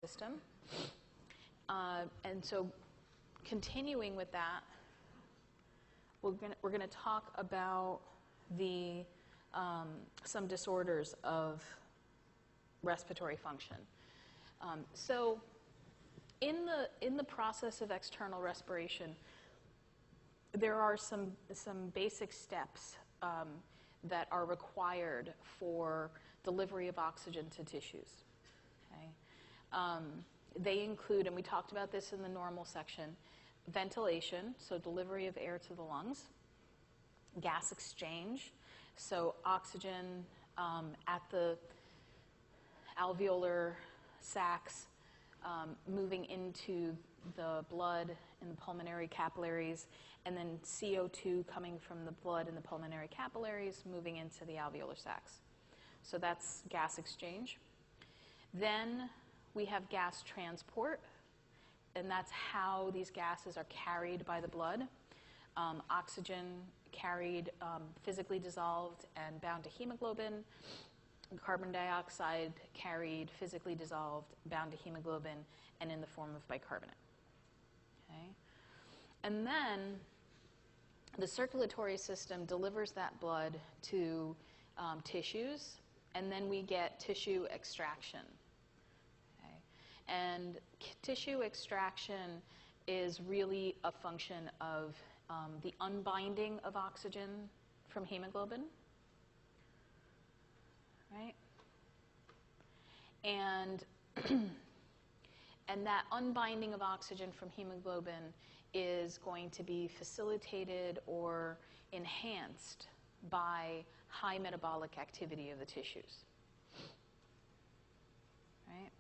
system. And so continuing with that, we're going to talk about some disorders of respiratory function. So in the process of external respiration, there are some basic steps that are required for delivery of oxygen to tissues. Okay? They include, and we talked about this in the normal section, ventilation, so delivery of air to the lungs, gas exchange, so oxygen at the alveolar sacs moving into the blood in the pulmonary capillaries, and then CO2 coming from the blood in the pulmonary capillaries moving into the alveolar sacs. So that's gas exchange. Then we have gas transport, and that's how these gases are carried by the blood. Oxygen carried physically dissolved and bound to hemoglobin. Carbon dioxide carried physically dissolved, bound to hemoglobin, and in the form of bicarbonate. Okay? And then the circulatory system delivers that blood to tissues, and then we get tissue extraction. Okay? And tissue extraction is really a function of the unbinding of oxygen from hemoglobin. Right? And, and that unbinding of oxygen from hemoglobin is going to be facilitated or enhanced by high metabolic activity of the tissues. Right?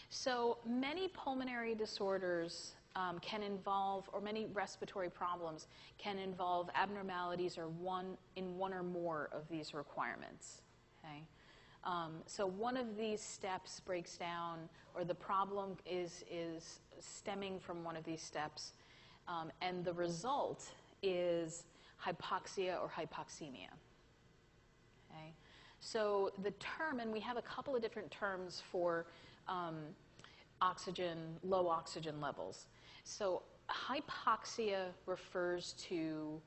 So many pulmonary disorders can involve, or many respiratory problems can involve abnormalities in one or more of these requirements. Okay? So one of these steps breaks down, or the problem is stemming from one of these steps, and the result is hypoxia or hypoxemia. Okay? So the term, and we have a couple of different terms for low oxygen levels. So hypoxia refers to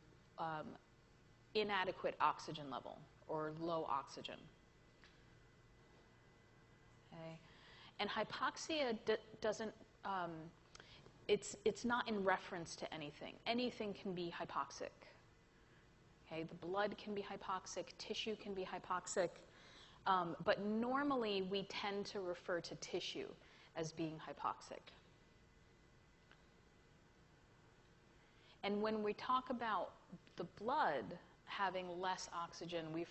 inadequate oxygen level or low oxygen. Okay? And hypoxia doesn't, it's not in reference to anything. Anything can be hypoxic. Okay? The blood can be hypoxic, tissue can be hypoxic, but normally we tend to refer to tissue as being hypoxic. And when we talk about the blood having less oxygen, we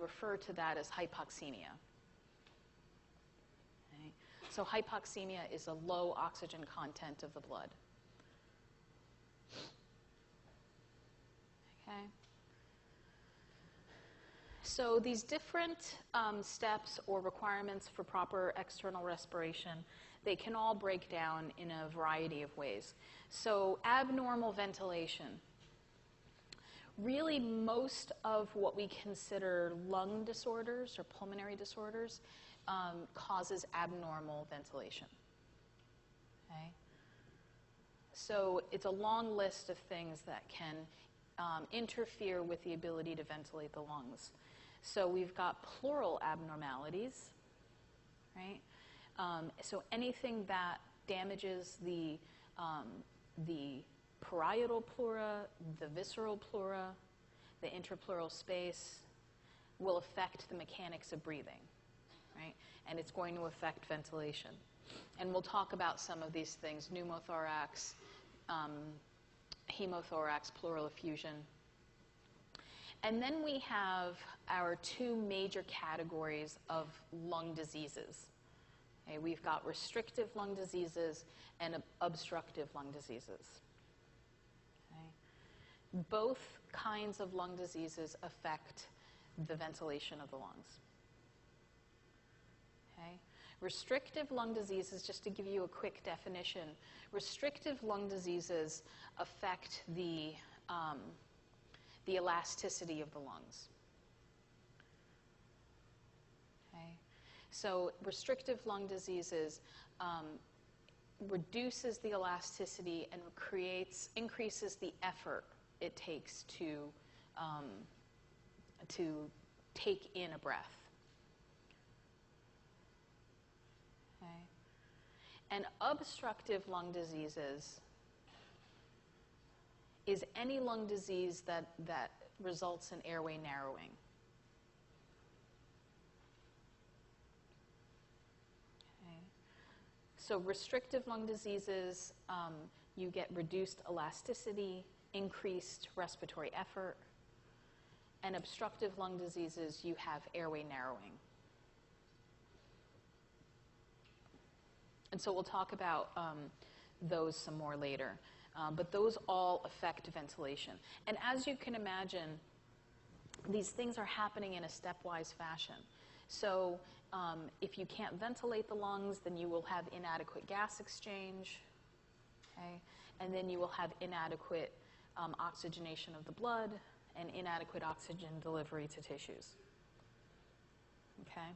refer to that as hypoxemia. Okay? So hypoxemia is a low oxygen content of the blood. Okay? So these different steps or requirements for proper external respiration, they can all break down in a variety of ways. So abnormal ventilation. Really, most of what we consider lung disorders or pulmonary disorders causes abnormal ventilation. Okay? So it's a long list of things that can interfere with the ability to ventilate the lungs. So we've got pleural abnormalities, right? So anything that damages the parietal pleura, the visceral pleura, the interpleural space will affect the mechanics of breathing, right? And it's going to affect ventilation. And we'll talk about some of these things: pneumothorax, hemothorax, pleural effusion. And then we have our two major categories of lung diseases. Okay, we've got restrictive lung diseases and obstructive lung diseases. Okay. Both kinds of lung diseases affect the ventilation of the lungs. Okay. Restrictive lung diseases, just to give you a quick definition, restrictive lung diseases affect the elasticity of the lungs. Okay. So restrictive lung diseases reduces the elasticity and increases the effort it takes to take in a breath. Okay. And obstructive lung diseases is any lung disease that results in airway narrowing. Okay. So restrictive lung diseases, you get reduced elasticity, increased respiratory effort. And obstructive lung diseases, you have airway narrowing. And so we'll talk about those some more later. But those all affect ventilation. And as you can imagine, these things are happening in a stepwise fashion. So if you can't ventilate the lungs, then you will have inadequate gas exchange. Okay? And then you will have inadequate oxygenation of the blood and inadequate oxygen delivery to tissues. Okay?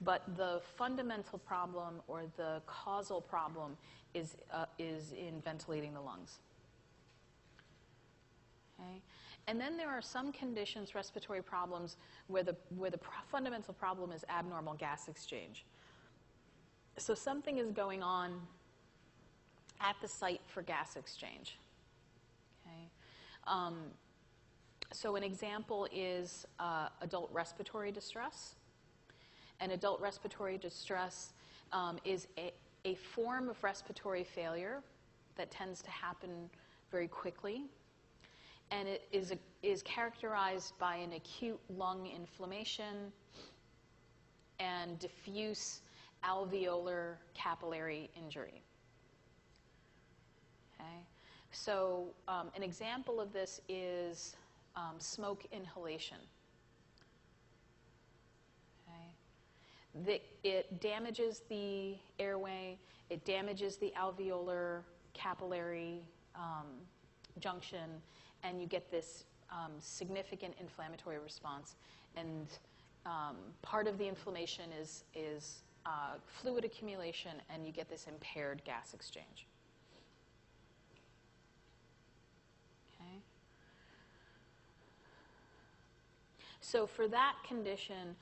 But the fundamental problem or the causal problem is in ventilating the lungs. Okay? And then there are some conditions, respiratory problems, where the fundamental problem is abnormal gas exchange. So something is going on at the site for gas exchange. Okay? So an example is adult respiratory distress. And adult respiratory distress is a form of respiratory failure that tends to happen very quickly. And it is characterized by an acute lung inflammation and diffuse alveolar capillary injury. Okay? So an example of this is smoke inhalation. Okay? It damages the airway, it damages the alveolar capillary junction, and you get this significant inflammatory response. And part of the inflammation is fluid accumulation, and you get this impaired gas exchange. Okay? So for that condition,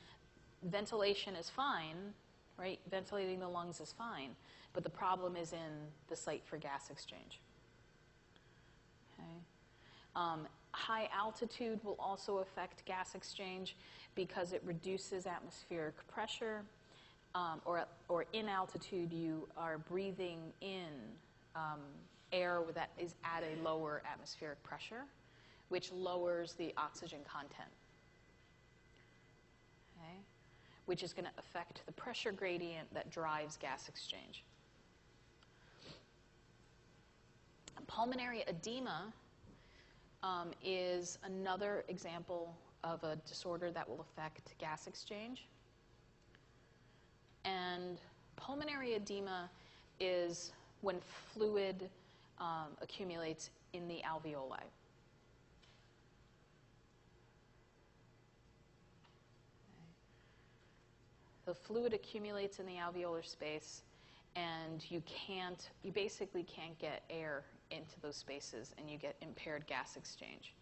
ventilation is fine, right? Ventilating the lungs is fine, but the problem is in the site for gas exchange. Okay? High altitude will also affect gas exchange because it reduces atmospheric pressure, or in altitude you are breathing in air that is at a lower atmospheric pressure, which lowers the oxygen content. Okay? Which is going to affect the pressure gradient that drives gas exchange. Pulmonary edema is another example of a disorder that will affect gas exchange. And pulmonary edema is when fluid accumulates in the alveoli. The fluid accumulates in the alveolar space, and you basically can't get air into those spaces, and you get impaired gas exchange.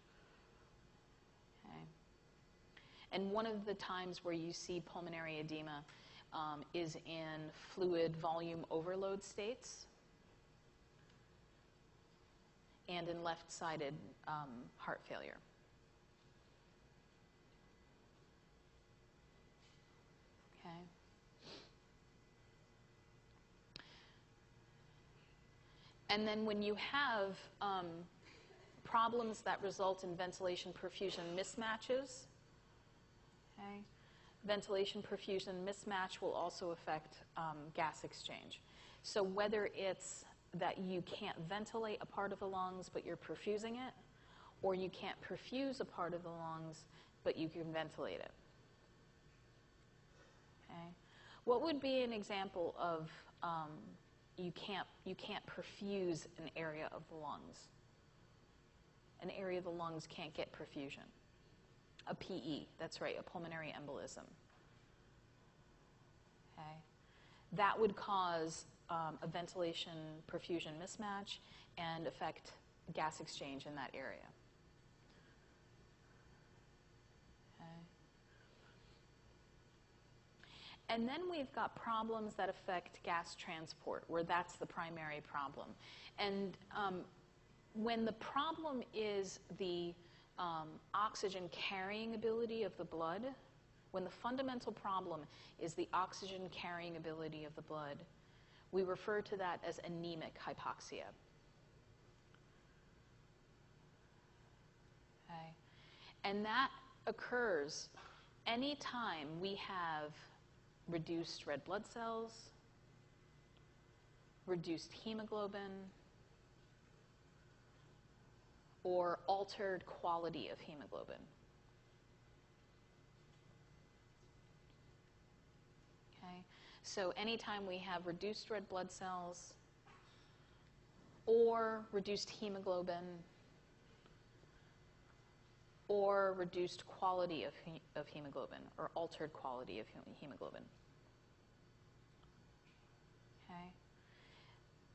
Okay? And one of the times where you see pulmonary edema is in fluid volume overload states and in left-sided heart failure. Okay. And then when you have problems that result in ventilation-perfusion mismatches, okay, ventilation-perfusion mismatch will also affect gas exchange. So whether it's that you can't ventilate a part of the lungs but you're perfusing it, or you can't perfuse a part of the lungs but you can ventilate it. Okay. What would be an example of you can't perfuse an area of the lungs? An area of the lungs can't get perfusion. A PE, that's right, a pulmonary embolism. Okay? That would cause a ventilation-perfusion mismatch and affect gas exchange in that area. Okay. And then we've got problems that affect gas transport, where that's the primary problem. And when the problem is the oxygen carrying ability of the blood, when the fundamental problem is the oxygen carrying ability of the blood, we refer to that as anemic hypoxia. Okay. And that occurs anytime we have reduced red blood cells, reduced hemoglobin, or altered quality of hemoglobin. Okay? So anytime we have reduced red blood cells or reduced hemoglobin or reduced quality of hemoglobin or altered quality of hemoglobin. Okay?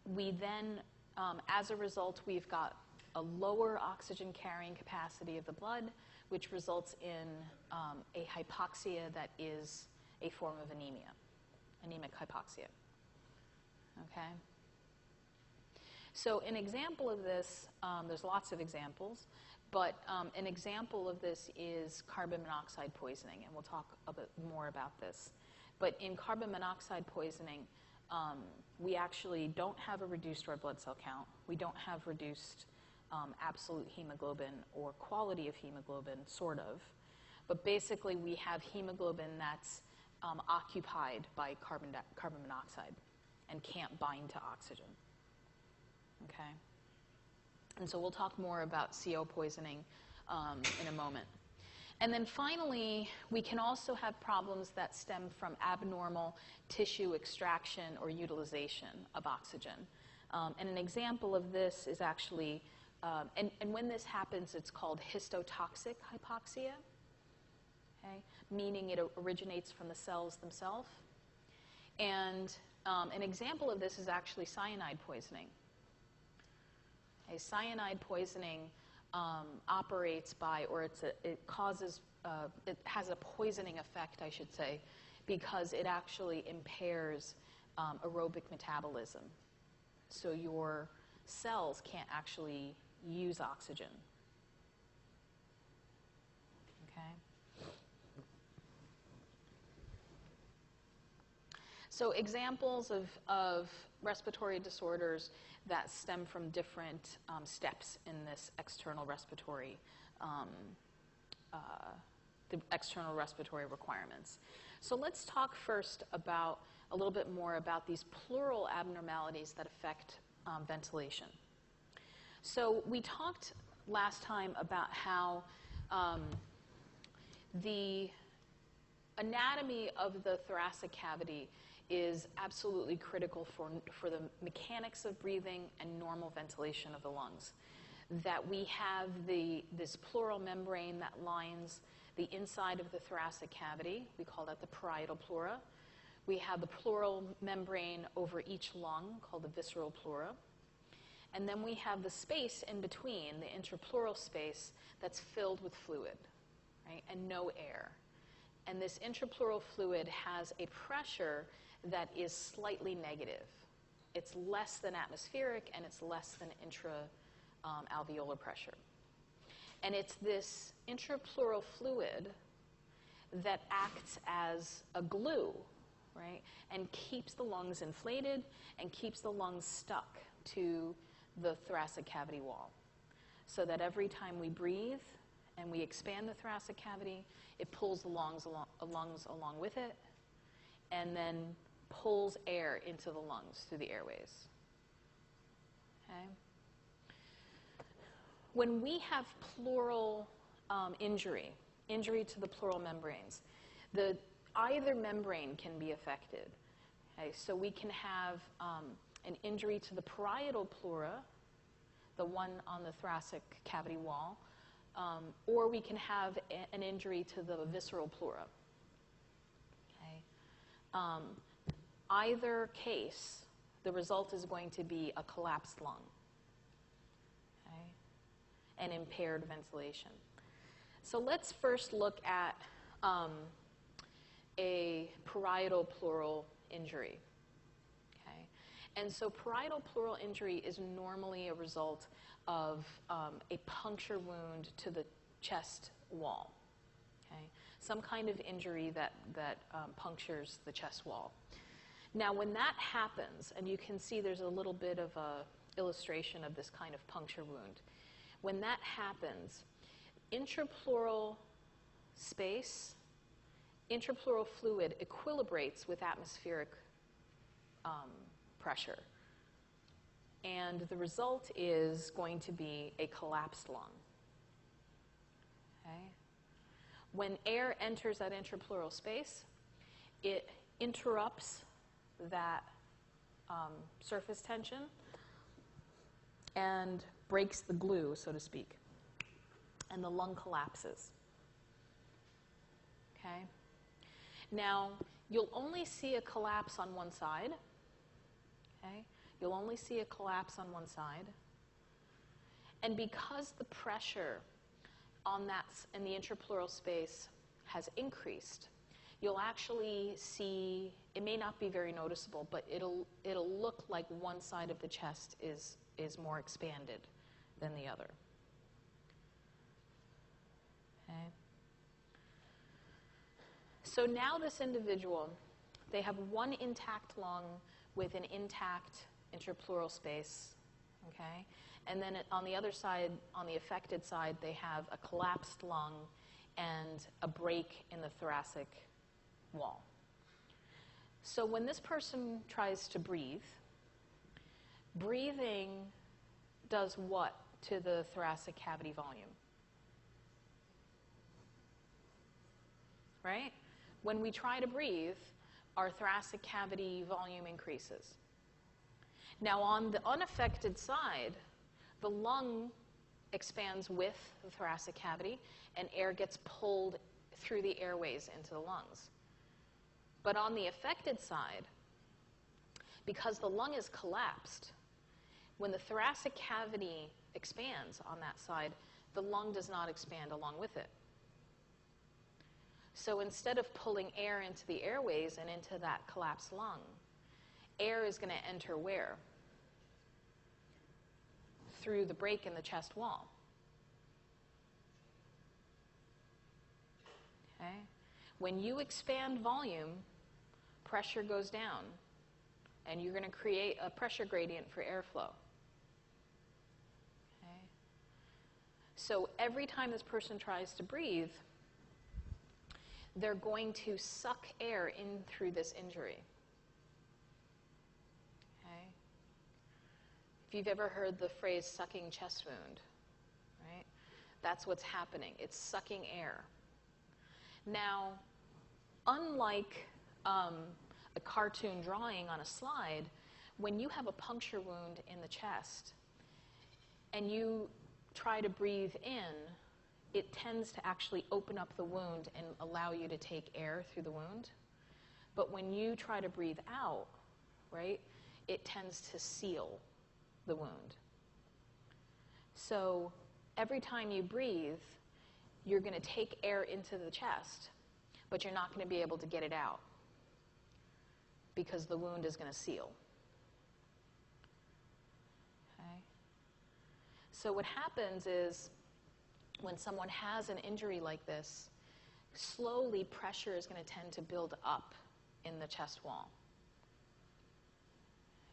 We then, as a result, we've got a lower oxygen carrying capacity of the blood, which results in a hypoxia that is a form of anemia, anemic hypoxia. Okay? So an example of this, there's lots of examples, but an example of this is carbon monoxide poisoning, and we'll talk a bit more about this. But in carbon monoxide poisoning, we actually don't have a reduced red blood cell count. We don't have reduced absolute hemoglobin or quality of hemoglobin, sort of. But basically, we have hemoglobin that's occupied by carbon monoxide and can't bind to oxygen. Okay? And so we'll talk more about CO poisoning in a moment. And then finally, we can also have problems that stem from abnormal tissue extraction or utilization of oxygen. And an example of this is actually, and when this happens, it's called histotoxic hypoxia, okay? Meaning it originates from the cells themselves. And an example of this is actually cyanide poisoning. Okay, cyanide poisoning operates by, or it has a poisoning effect, I should say, because it actually impairs aerobic metabolism. So your cells can't actually use oxygen. Okay? So examples of respiratory disorders that stem from different steps in this external respiratory, the external respiratory requirements. So let's talk first about a little bit more about these pleural abnormalities that affect ventilation. So we talked last time about how the anatomy of the thoracic cavity is absolutely critical for the mechanics of breathing and normal ventilation of the lungs. That we have this pleural membrane that lines the inside of the thoracic cavity. We call that the parietal pleura. We have the pleural membrane over each lung, called the visceral pleura. And then we have the space in between, the interpleural space, that's filled with fluid, right, and no air. And this interpleural fluid has a pressure that is slightly negative. It's less than atmospheric, and it's less than intra-alveolar pressure. And it's this intrapleural fluid that acts as a glue, right, and keeps the lungs inflated and keeps the lungs stuck to the thoracic cavity wall. So that every time we breathe and we expand the thoracic cavity, it pulls the lungs along with it, and then pulls air into the lungs through the airways. Okay? When we have pleural injury to the pleural membranes, either membrane can be affected. Okay? So we can have an injury to the parietal pleura, the one on the thoracic cavity wall, or we can have an injury to the visceral pleura. Okay? either case, the result is going to be a collapsed lung, okay, and impaired ventilation. So let's first look at a parietal pleural injury. Okay? And so parietal pleural injury is normally a result of a puncture wound to the chest wall. Okay? Some kind of injury that punctures the chest wall. Now, when that happens, and you can see there's a little bit of an illustration of this kind of puncture wound. When that happens, intrapleural space, intrapleural fluid equilibrates with atmospheric pressure. And the result is going to be a collapsed lung. Okay? When air enters that intrapleural space, it interrupts that surface tension and breaks the glue, so to speak. And the lung collapses. Okay? Now, you'll only see a collapse on one side. Okay? You'll only see a collapse on one side. And because the pressure on that in the intrapleural space has increased, you'll actually see, it may not be very noticeable, but it'll look like one side of the chest is more expanded than the other. Okay. So now this individual, they have one intact lung with an intact intrapleural space, okay? And then on the other side, on the affected side, they have a collapsed lung and a break in the thoracic wall. So when this person tries to breathe, breathing does what to the thoracic cavity volume? Right? When we try to breathe, our thoracic cavity volume increases. Now, on the unaffected side, the lung expands with the thoracic cavity, and air gets pulled through the airways into the lungs. But on the affected side, because the lung is collapsed, when the thoracic cavity expands on that side, the lung does not expand along with it. So instead of pulling air into the airways and into that collapsed lung, air is going to enter where? Through the break in the chest wall. Okay? When you expand volume, pressure goes down, and you're going to create a pressure gradient for airflow. Okay? So every time this person tries to breathe, they're going to suck air in through this injury. Okay? If you've ever heard the phrase sucking chest wound, right? That's what's happening. It's sucking air. Now, unlike a cartoon drawing on a slide, when you have a puncture wound in the chest and you try to breathe in, it tends to actually open up the wound and allow you to take air through the wound. But when you try to breathe out, right, it tends to seal the wound. So every time you breathe, you're going to take air into the chest, but you're not going to be able to get it out because the wound is going to seal. Okay? So what happens is, when someone has an injury like this, slowly pressure is going to tend to build up in the chest wall.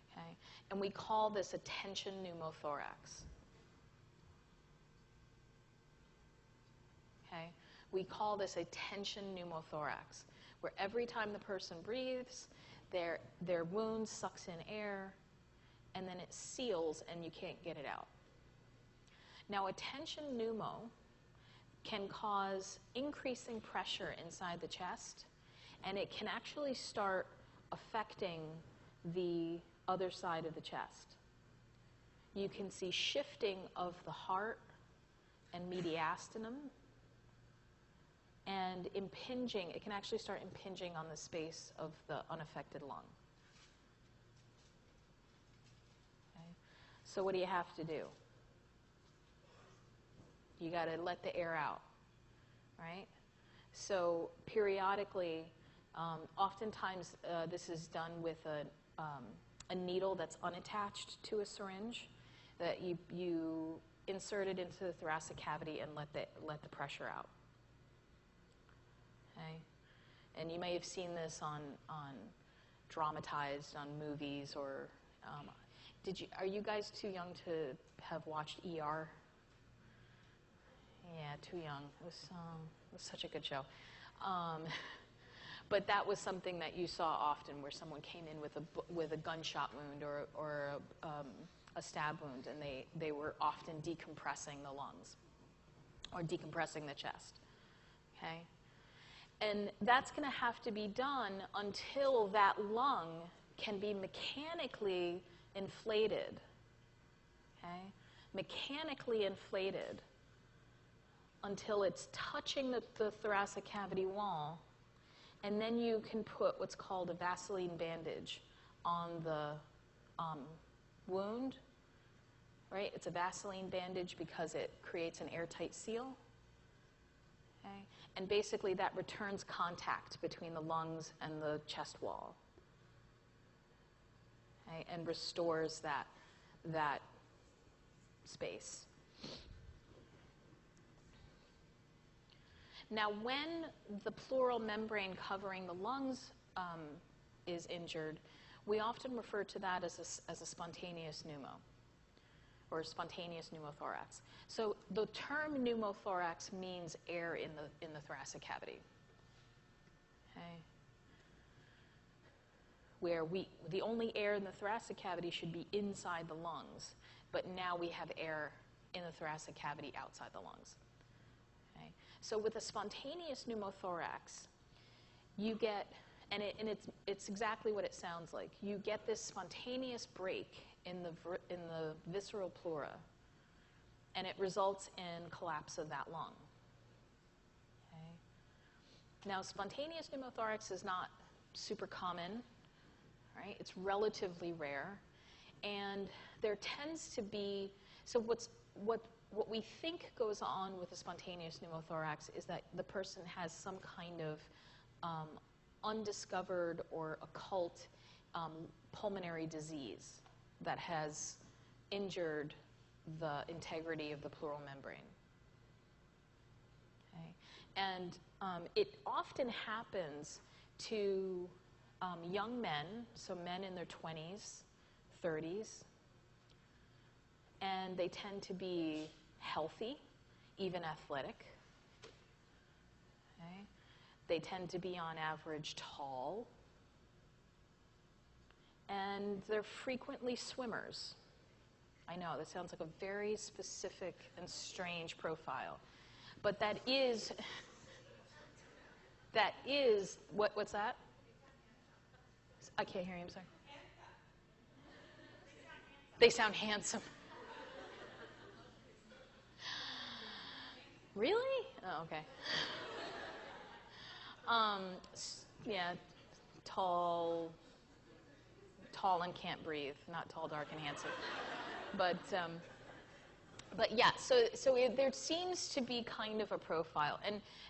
Okay? And we call this a tension pneumothorax. Okay? We call this a tension pneumothorax, where every time the person breathes, their wound sucks in air, and then it seals and you can't get it out. Now, a tension pneumo can cause increasing pressure inside the chest, and it can actually start affecting the other side of the chest. You can see shifting of the heart and mediastinum, and impinging. It can actually start impinging on the space of the unaffected lung. So what do you have to do? You got to let the air out, right? So periodically, oftentimes this is done with a needle that's unattached to a syringe that you insert it into the thoracic cavity and let the pressure out. Okay? And you may have seen this on dramatized on movies or are you guys too young to have watched ER? Yeah, too young. It was such a good show. But that was something that you saw often, where someone came in with a gunshot wound or a stab wound, and they were often decompressing the lungs or decompressing the chest. Okay, and that's going to have to be done until that lung can be mechanically inflated. Okay, mechanically inflated until it's touching the thoracic cavity wall. And then you can put what's called a Vaseline bandage on the wound, right? It's a Vaseline bandage because it creates an airtight seal. Okay? And basically that returns contact between the lungs and the chest wall. Okay? And restores that space. Now, when the pleural membrane covering the lungs is injured, we often refer to that as a spontaneous pneumo or spontaneous pneumothorax. So the term pneumothorax means air in the thoracic cavity. Okay? Where the only air in the thoracic cavity should be inside the lungs, but now we have air in the thoracic cavity outside the lungs. So with a spontaneous pneumothorax, you get, and it's exactly what it sounds like. You get this spontaneous break in the visceral pleura, and it results in collapse of that lung. Okay? Now, spontaneous pneumothorax is not super common, right? It's relatively rare, and there tends to be, so what we think goes on with a spontaneous pneumothorax is that the person has some kind of undiscovered or occult pulmonary disease that has injured the integrity of the pleural membrane. Okay? And it often happens to young men, so men in their 20s, 30s, and they tend to be healthy, even athletic. Okay? They tend to be, on average, tall. And they're frequently swimmers. I know, that sounds like a very specific and strange profile. But that is, what's that? I can't hear you, I'm sorry. They sound handsome. Really? Oh, okay. Yeah, tall and can't breathe. Not tall, dark, and handsome. But yeah, so there seems to be kind of a profile.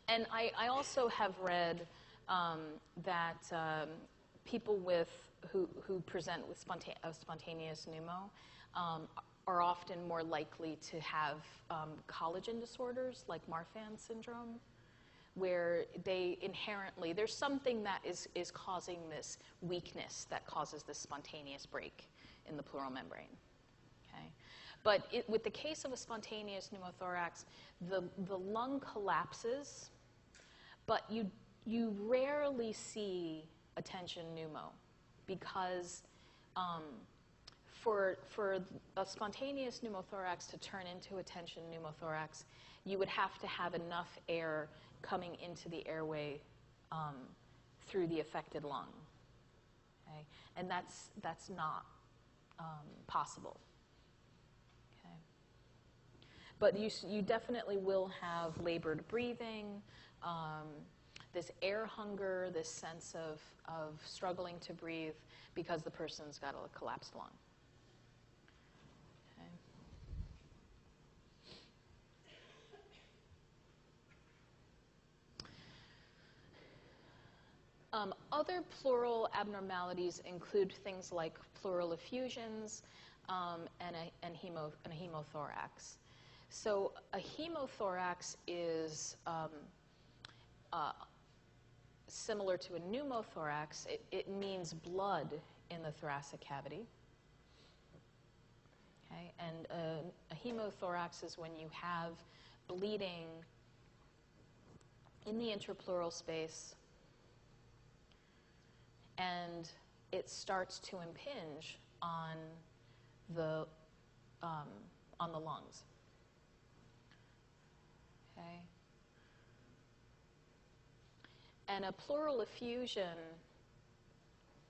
And I also have read that people who present with spontaneous pneumo are often more likely to have collagen disorders like Marfan syndrome, where they inherently, there's something that is causing this weakness that causes this spontaneous break in the pleural membrane. Okay? But with the case of a spontaneous pneumothorax, the lung collapses, but you rarely see attention pneumo because for a spontaneous pneumothorax to turn into attention pneumothorax, you would have to have enough air coming into the airway through the affected lung. Okay? And that's not possible. Okay? But you definitely will have labored breathing, this air hunger, this sense of struggling to breathe because the person's got a collapsed lung. Other pleural abnormalities include things like pleural effusions and a hemothorax. So a hemothorax is similar to a pneumothorax. It means blood in the thoracic cavity. Okay? And a hemothorax is when you have bleeding in the interpleural space and it starts to impinge on the lungs. Okay. And a pleural effusion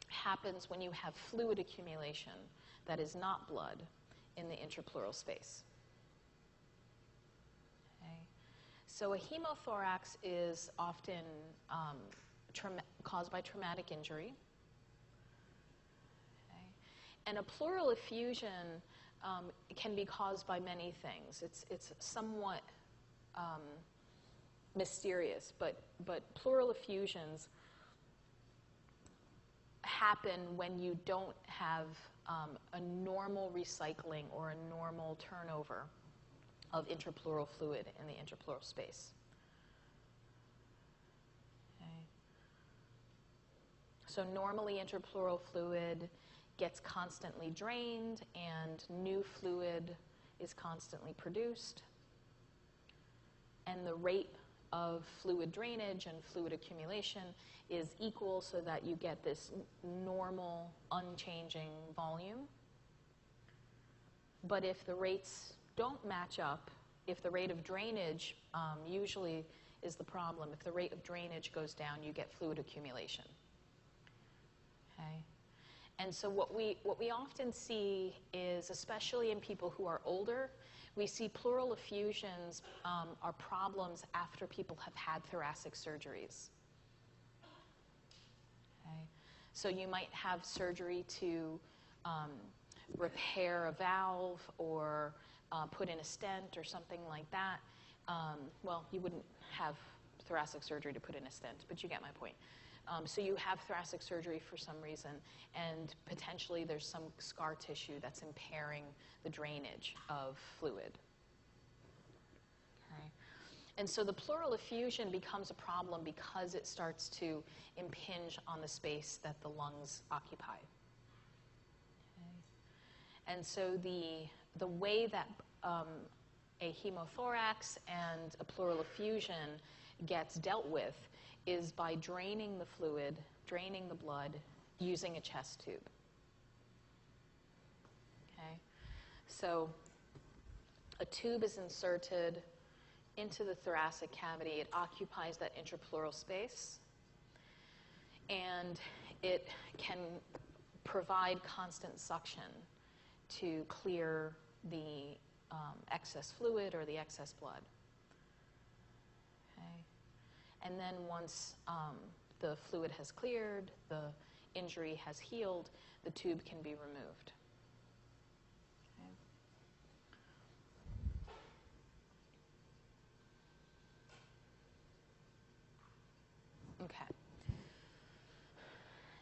happens when you have fluid accumulation that is not blood in the interpleural space. Okay. So a hemothorax is often caused by traumatic injury. Okay. And a pleural effusion can be caused by many things. It's somewhat mysterious, but pleural effusions happen when you don't have a normal recycling or a normal turnover of intrapleural fluid in the interpleural space. Okay. So normally interpleural fluid gets constantly drained and new fluid is constantly produced. And the rate of fluid drainage and fluid accumulation is equal so that you get this normal, unchanging volume. But if the rates don't match up, if the rate of drainage usually is the problem, if the rate of drainage goes down, you get fluid accumulation. Okay? And so what we often see is, especially in people who are older, we see pleural effusions are problems after people have had thoracic surgeries. Okay. So you might have surgery to repair a valve or put in a stent or something like that. Well, you wouldn't have thoracic surgery to put in a stent, but you get my point. So you have thoracic surgery for some reason, and potentially there's some scar tissue that's impairing the drainage of fluid. Okay. And so the pleural effusion becomes a problem because it starts to impinge on the space that the lungs occupy. Okay. And so the way that a hemothorax and a pleural effusion gets dealt with is by draining the fluid, draining the blood, using a chest tube. Okay? So a tube is inserted into the thoracic cavity. It occupies that intrapleural space, and it can provide constant suction to clear the excess fluid or the excess blood. And then once the fluid has cleared, the injury has healed, the tube can be removed. Okay. Okay.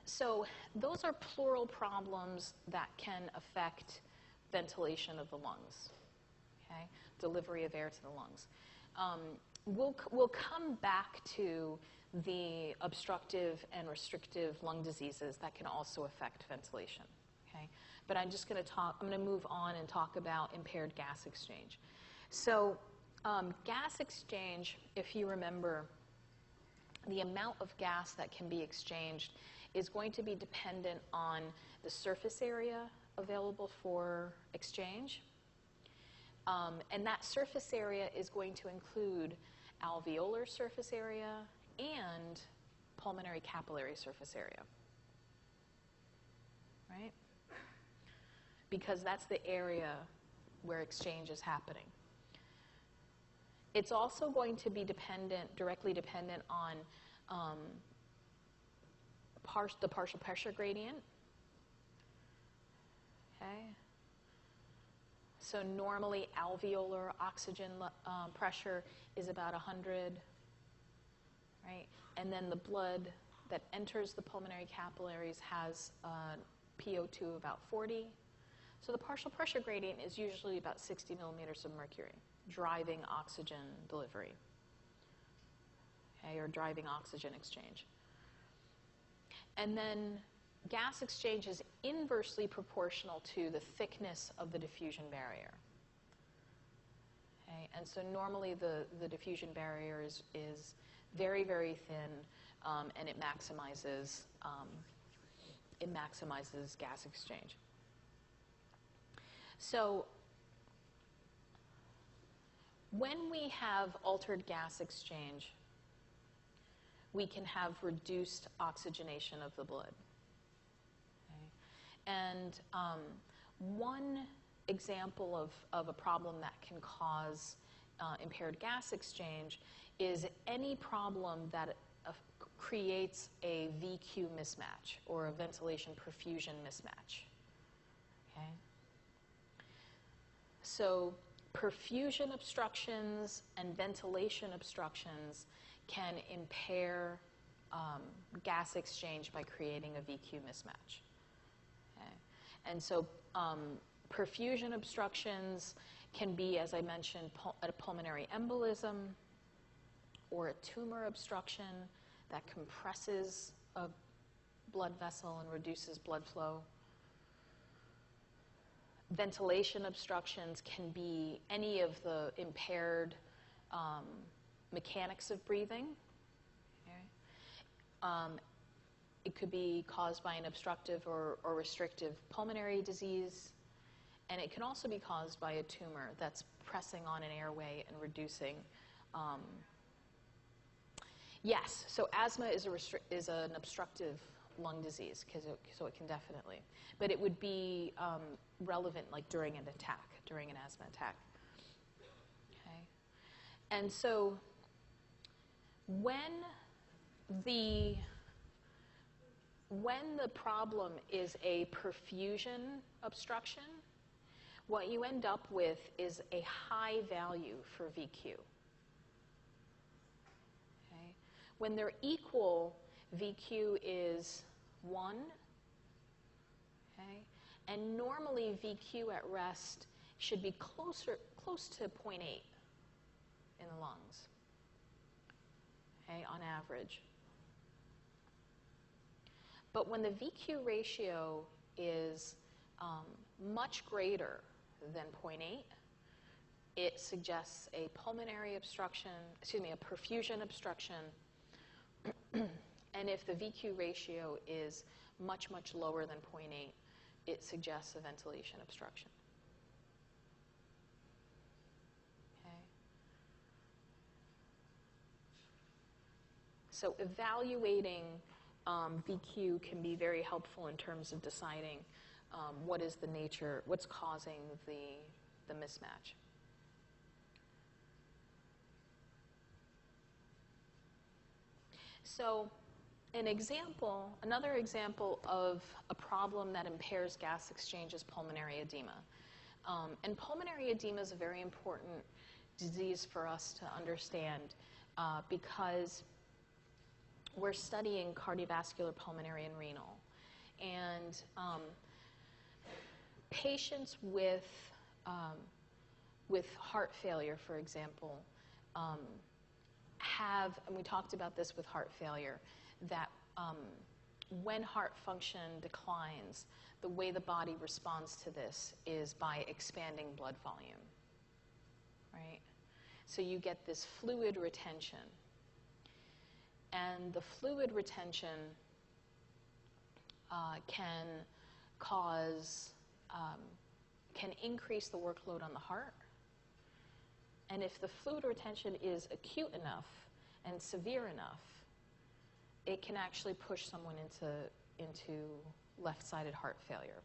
So those are pleural problems that can affect ventilation of the lungs, okay? Delivery of air to the lungs. We'll come back to the obstructive and restrictive lung diseases that can also affect ventilation. Okay? But I'm going to move on and talk about impaired gas exchange. So gas exchange, if you remember, the amount of gas that can be exchanged is going to be dependent on the surface area available for exchange. And that surface area is going to include alveolar surface area and pulmonary capillary surface area, right? Because that's the area where exchange is happening. It's also going to be directly dependent on the partial pressure gradient, okay? So normally alveolar oxygen pressure is about 100, right? And then the blood that enters the pulmonary capillaries has PO2 of about 40. So the partial pressure gradient is usually about 60 millimeters of mercury, driving oxygen delivery, okay, or driving oxygen exchange. And then gas exchange is inversely proportional to the thickness of the diffusion barrier. Okay? And so normally the diffusion barrier is very, very thin, and it maximizes gas exchange. So when we have altered gas exchange, we can have reduced oxygenation of the blood. Okay? And one example of a problem that can cause impaired gas exchange is any problem that creates a VQ mismatch or a ventilation perfusion mismatch. Okay? So perfusion obstructions and ventilation obstructions can impair gas exchange by creating a VQ mismatch. Okay? And so perfusion obstructions can be, as I mentioned, a pulmonary embolism or a tumor obstruction that compresses a blood vessel and reduces blood flow. Ventilation obstructions can be any of the impaired mechanics of breathing. Okay? It could be caused by an obstructive or restrictive pulmonary disease, and it can also be caused by a tumor that's pressing on an airway and reducing. Yes, so asthma is an obstructive lung disease, so it can definitely. But it would be relevant like during an attack, during an asthma attack. Okay? And so when the problem is a perfusion obstruction, what you end up with is a high value for VQ. Okay? When they're equal, VQ is 1, okay? And normally VQ at rest should be close to 0.8 in the lungs, okay, on average. But when the VQ ratio is much greater than 0.8, it suggests a pulmonary obstruction, a perfusion obstruction. And if the VQ ratio is much, much lower than 0.8, it suggests a ventilation obstruction. Okay? So evaluating VQ can be very helpful in terms of deciding what is the nature, what's causing the mismatch. So another example of a problem that impairs gas exchange is pulmonary edema. And pulmonary edema is a very important disease for us to understand because we're studying cardiovascular, pulmonary, and renal. And patients with heart failure, for example, have, and we talked about this with heart failure, that when heart function declines, the way the body responds to this is by expanding blood volume, right? So you get this fluid retention. And the fluid retention can increase the workload on the heart. And if the fluid retention is acute enough and severe enough, it can actually push someone into left-sided heart failure.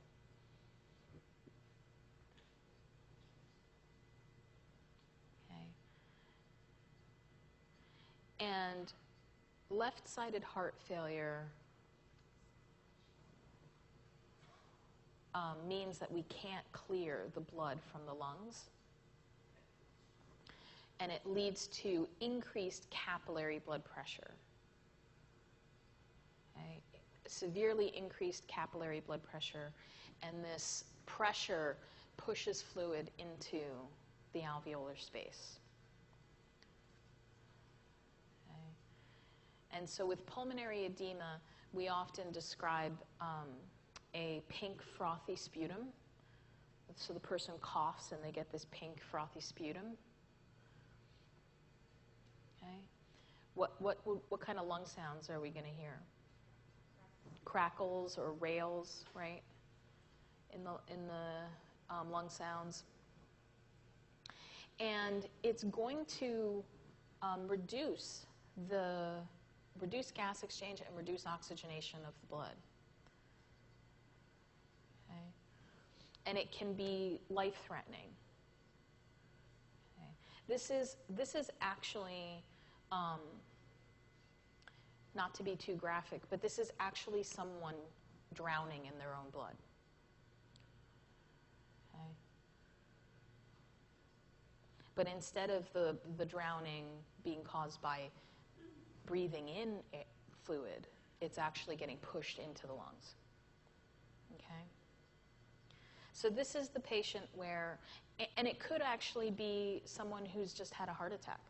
Okay. And left-sided heart failure means that we can't clear the blood from the lungs. And it leads to increased capillary blood pressure. Okay? Severely increased capillary blood pressure, and this pressure pushes fluid into the alveolar space. Okay? And so with pulmonary edema, we often describe a pink frothy sputum. So the person coughs and they get this pink frothy sputum. Okay? What kind of lung sounds are we going to hear? Crackles or rails, right? In the lung sounds. And it's going to reduce gas exchange and reduce oxygenation of the blood. Okay? And it can be life-threatening. Okay? This is actually, not to be too graphic, but this is actually someone drowning in their own blood. Okay? But instead of the drowning being caused by breathing in fluid, it's actually getting pushed into the lungs. Okay? So this is the patient where, and it could actually be someone who's just had a heart attack,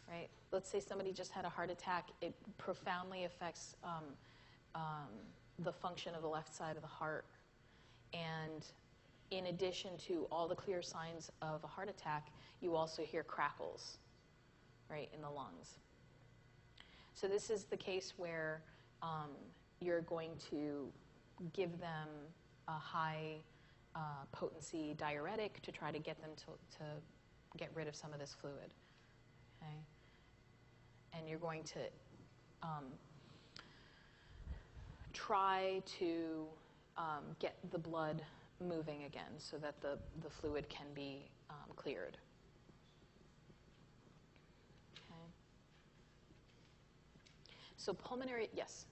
right? Let's say somebody just had a heart attack. It profoundly affects the function of the left side of the heart. And in addition to all the clear signs of a heart attack, you also hear crackles, right, in the lungs. So this is the case where you're going to give them a high potency diuretic to try to get them to get rid of some of this fluid. Okay? And you're going to try to get the blood moving again so that the fluid can be cleared. Okay. So pulmonary, yes?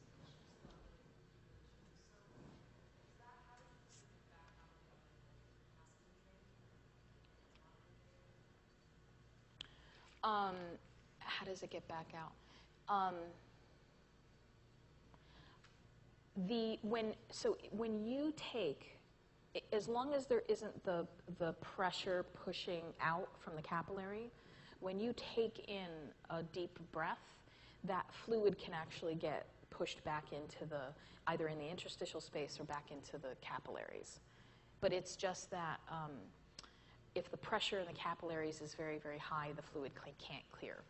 How does it get back out? When you take, as long as there isn't the pressure pushing out from the capillary, when you take in a deep breath, that fluid can actually get pushed back into either in the interstitial space or back into the capillaries. But it's just that if the pressure in the capillaries is very, very high, the fluid can't clear.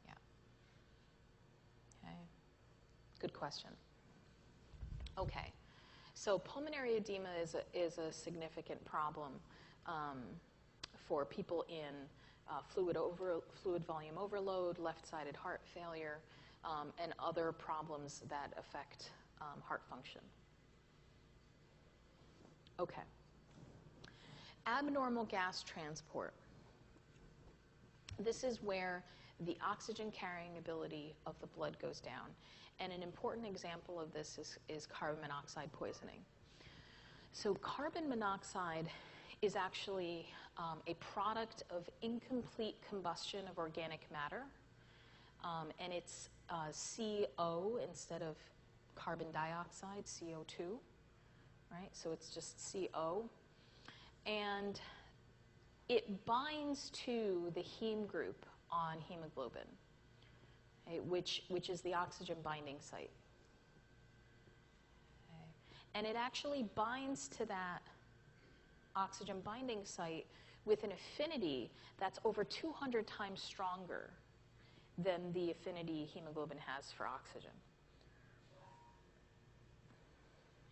Yeah. Okay. Good question. Okay. So pulmonary edema is a significant problem for people in fluid volume overload, left-sided heart failure, and other problems that affect heart function. Okay. Abnormal gas transport. This is where the oxygen carrying ability of the blood goes down. And an important example of this is carbon monoxide poisoning. So carbon monoxide is actually a product of incomplete combustion of organic matter. And it's CO instead of carbon dioxide, CO2. Right? So it's just CO. And it binds to the heme group on hemoglobin, okay, which is the oxygen binding site. Okay. And it actually binds to that oxygen binding site with an affinity that's over 200 times stronger than the affinity hemoglobin has for oxygen.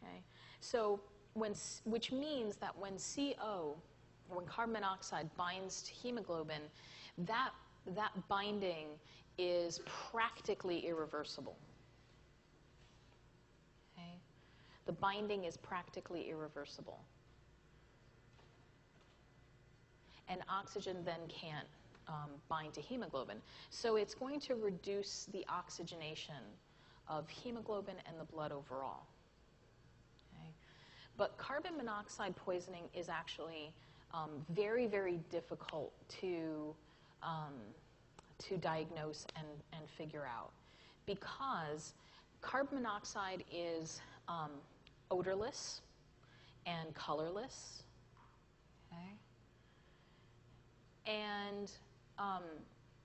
Okay. So which means that when carbon monoxide binds to hemoglobin, that binding is practically irreversible. Okay? The binding is practically irreversible. And oxygen then can't bind to hemoglobin. So it's going to reduce the oxygenation of hemoglobin and the blood overall. But carbon monoxide poisoning is actually very, very difficult to diagnose and figure out, because Carbon monoxide is odorless and colorless. Okay? And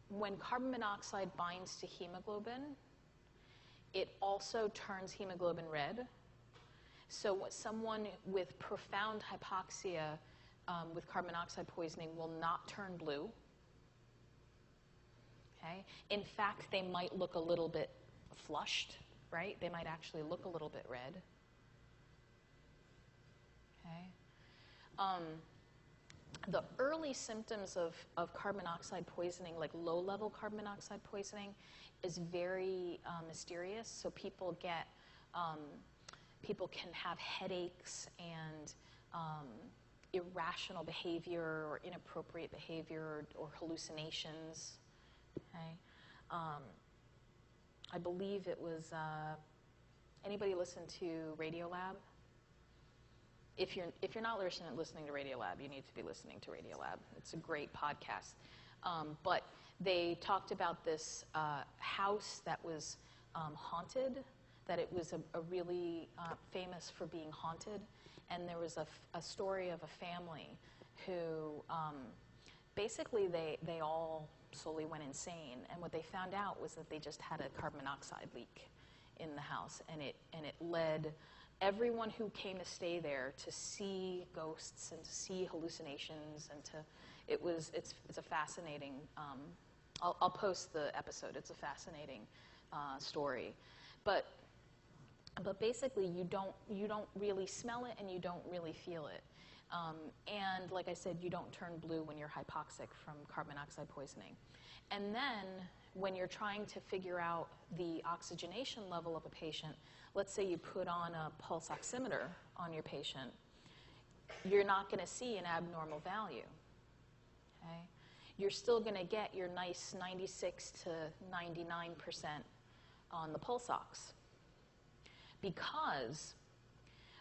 when carbon monoxide binds to hemoglobin, it also turns hemoglobin red. So someone with profound hypoxia with carbon monoxide poisoning will not turn blue. Okay? In fact, they might look a little bit flushed, right? They might actually look a little bit red. Okay? The early symptoms of carbon monoxide poisoning, like low-level carbon monoxide poisoning, is very mysterious. So people can have headaches and irrational behavior or inappropriate behavior or hallucinations. Okay? I believe it was, anybody listen to Radiolab? If you're not listening to Radiolab, you need to be listening to Radiolab. It's a great podcast. But they talked about this house that was haunted, that it was a really famous for being haunted. And there was a story of a family who basically they all slowly went insane. And what they found out was that they just had a carbon monoxide leak in the house. And it led everyone who came to stay there to see ghosts and to see hallucinations and it's a fascinating, I'll post the episode. It's a fascinating story. But basically you don't really smell it and you don't really feel it. And like I said, you don't turn blue when you're hypoxic from carbon monoxide poisoning. And then when you're trying to figure out the oxygenation level of a patient, let's say you put on a pulse oximeter on your patient, you're not going to see an abnormal value. Okay? You're still going to get your nice 96 to 99% on the pulse ox. Because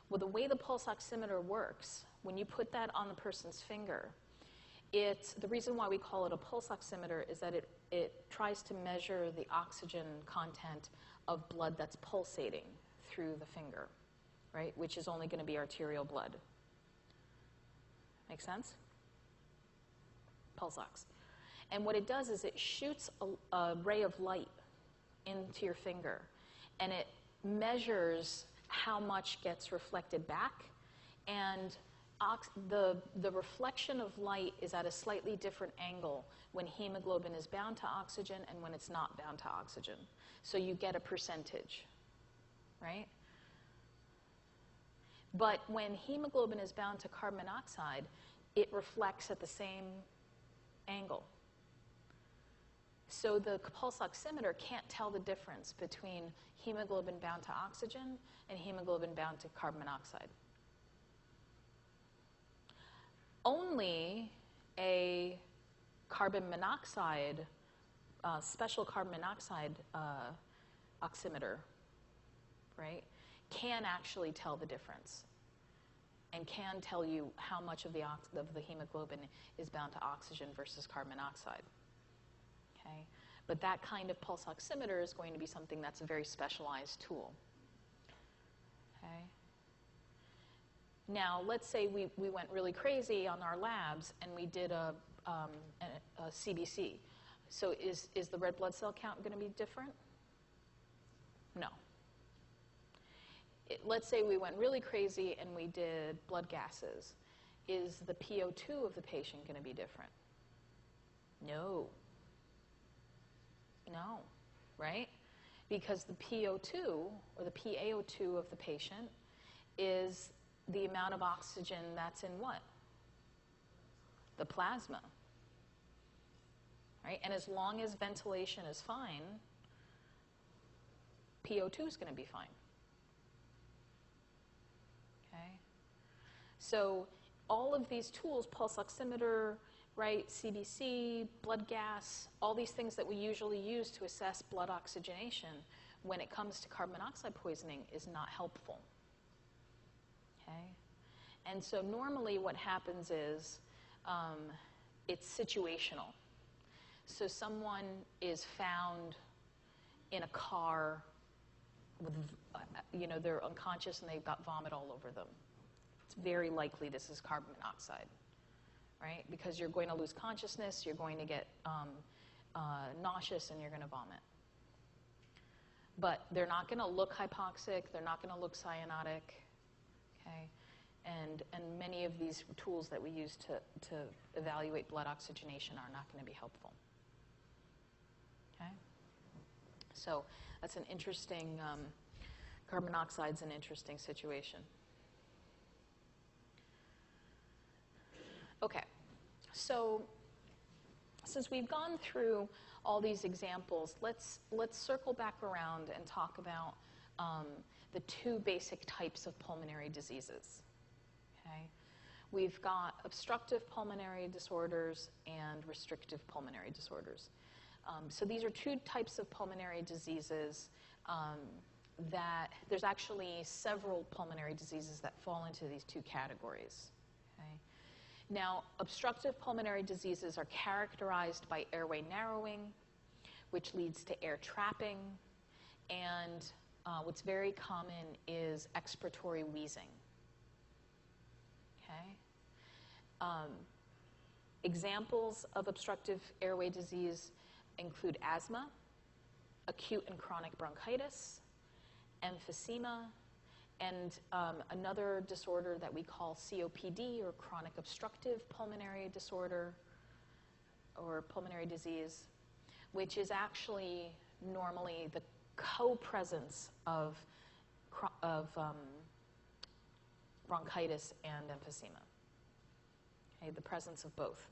well, the way the pulse oximeter works, when you put that on the person's finger, the reason why we call it a pulse oximeter is that it tries to measure the oxygen content of blood that's pulsating through the finger, right? Which is only going to be arterial blood. Make sense? Pulse ox. And what it does is it shoots a ray of light into your finger, and it measures how much gets reflected back, and the reflection of light is at a slightly different angle when hemoglobin is bound to oxygen and when it's not bound to oxygen. So you get a percentage, right? But when hemoglobin is bound to carbon monoxide, it reflects at the same angle. So the pulse oximeter can't tell the difference between hemoglobin bound to oxygen and hemoglobin bound to carbon monoxide. Only a carbon monoxide, special carbon monoxide oximeter, right, can actually tell the difference and can tell you how much of the hemoglobin is bound to oxygen versus carbon monoxide. Okay? But that kind of pulse oximeter is going to be something that's a very specialized tool. Okay? Now, let's say we went really crazy on our labs and we did a CBC. So is the red blood cell count going to be different? No. Let's say we went really crazy and we did blood gases. Is the PO2 of the patient going to be different? No. No, right? Because the PO2 or the PaO2 of the patient is the amount of oxygen that's in what? The plasma. Right? And as long as ventilation is fine, PO2 is going to be fine. Okay? So all of these tools, pulse oximeter, right, CBC, blood gas, all these things that we usually use to assess blood oxygenation, when it comes to carbon monoxide poisoning, is not helpful. Okay? And so normally what happens is it's situational. So someone is found in a car with, they're unconscious and they've got vomit all over them. It's very likely this is carbon monoxide, right? Because you're going to lose consciousness, you're going to get nauseous, and you're going to vomit. But they're not going to look hypoxic, they're not going to look cyanotic, okay? And many of these tools that we use to evaluate blood oxygenation are not going to be helpful. Okay? So that's an interesting, carbon monoxide's an interesting situation. Okay, so since we've gone through all these examples, let's circle back around and talk about the two basic types of pulmonary diseases. Okay? We've got obstructive pulmonary disorders and restrictive pulmonary disorders. So these are two types of pulmonary diseases that there's actually several pulmonary diseases that fall into these two categories. Okay? Now, obstructive pulmonary diseases are characterized by airway narrowing, which leads to air trapping, and what's very common is expiratory wheezing. Okay? Examples of obstructive airway disease include asthma, acute and chronic bronchitis, emphysema, and another disorder that we call COPD, or chronic obstructive pulmonary disorder, or pulmonary disease, which is actually normally the co-presence of bronchitis and emphysema. Okay, the presence of both.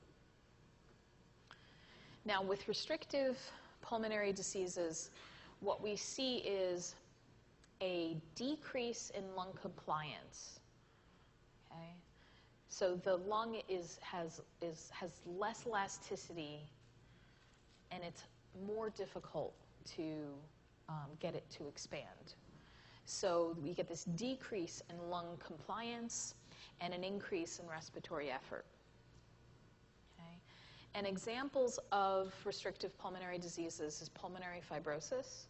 Now, with restrictive pulmonary diseases, what we see is a decrease in lung compliance. Okay? So the lung has less elasticity, and it's more difficult to get it to expand. So we get this decrease in lung compliance and an increase in respiratory effort. Okay? And examples of restrictive pulmonary diseases is pulmonary fibrosis,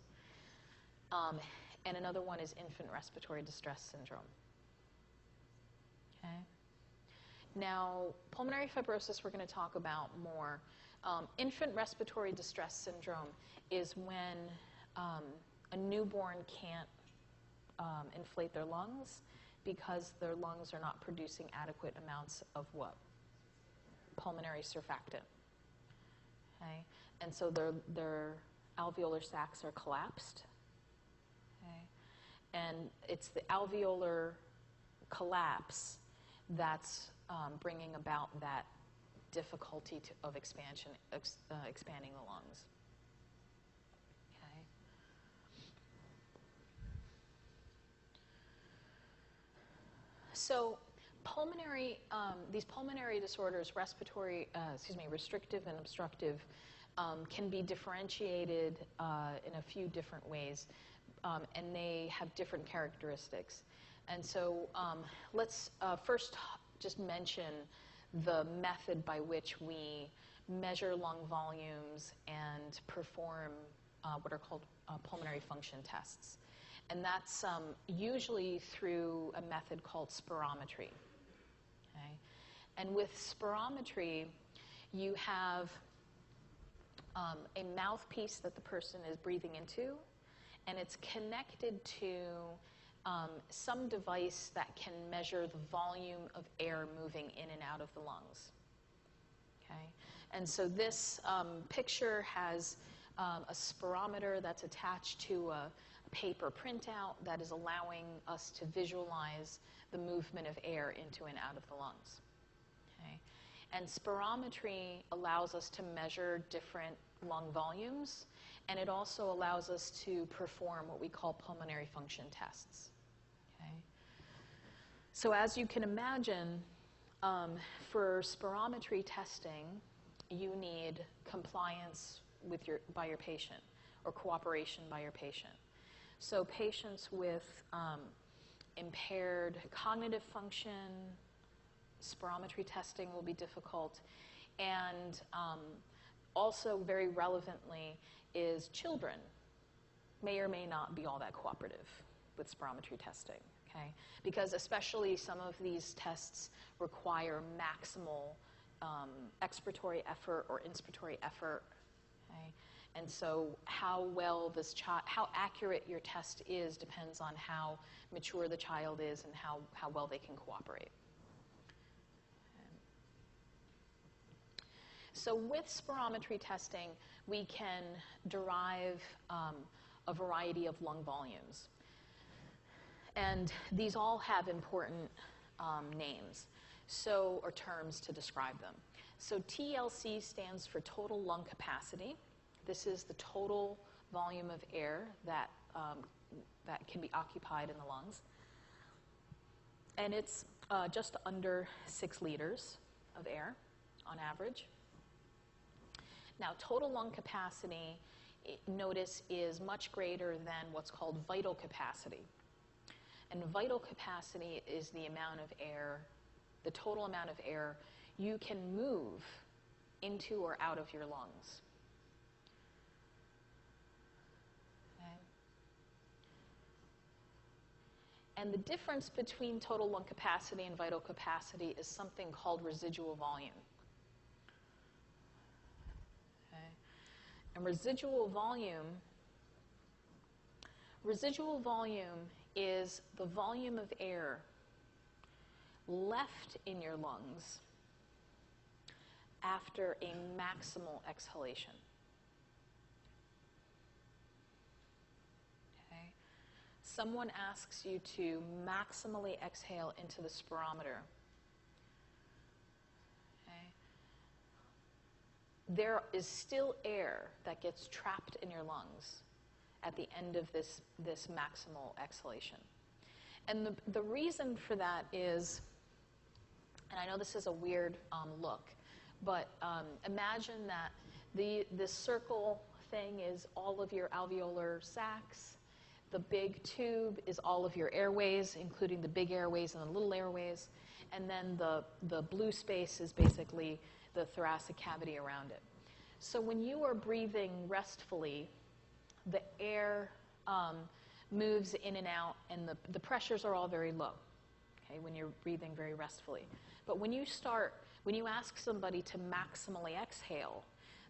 and another one is infant respiratory distress syndrome. Okay? Now, pulmonary fibrosis we're going to talk about more. Infant respiratory distress syndrome is when a newborn can't inflate their lungs because their lungs are not producing adequate amounts of what? Pulmonary surfactant. Okay? And so their alveolar sacs are collapsed. Okay? And it's the alveolar collapse that's bringing about that difficulty of expansion, expanding the lungs. Okay. So these pulmonary disorders, restrictive and obstructive, can be differentiated in a few different ways, and they have different characteristics. And so let's first just mention the method by which we measure lung volumes and perform what are called pulmonary function tests. And that's usually through a method called spirometry. Okay? And with spirometry, you have a mouthpiece that the person is breathing into, and it's connected to some device that can measure the volume of air moving in and out of the lungs. Okay? And so this picture has a spirometer that's attached to a paper printout that is allowing us to visualize the movement of air into and out of the lungs. Okay? And spirometry allows us to measure different lung volumes, and it also allows us to perform what we call pulmonary function tests. Okay? So as you can imagine, for spirometry testing, you need compliance by your patient, or cooperation by your patient. So patients with impaired cognitive function, spirometry testing will be difficult, and also very relevantly is children may or may not be all that cooperative with spirometry testing, okay? Because especially some of these tests require maximal expiratory effort or inspiratory effort, okay? And so how accurate your test is depends on how mature the child is and how well they can cooperate. So with spirometry testing, we can derive a variety of lung volumes. And these all have important names, or terms to describe them. So TLC stands for total lung capacity. This is the total volume of air that can be occupied in the lungs. And it's just under 6 liters of air on average. Now, total lung capacity, notice, is much greater than what's called vital capacity. And vital capacity is the amount of air, the total amount of air you can move into or out of your lungs. Okay. And the difference between total lung capacity and vital capacity is something called residual volume. And residual volume is the volume of air left in your lungs after a maximal exhalation. Okay? Someone asks you to maximally exhale into the spirometer. There is still air that gets trapped in your lungs at the end of this maximal exhalation. And the reason for that is, and I know this is a weird look, but imagine that this circle thing is all of your alveolar sacs. The big tube is all of your airways, including the big airways and the little airways. And then the blue space is basically the thoracic cavity around it. So when you are breathing restfully, the air moves in and out, and the pressures are all very low, okay, when you're breathing very restfully. But when you ask somebody to maximally exhale,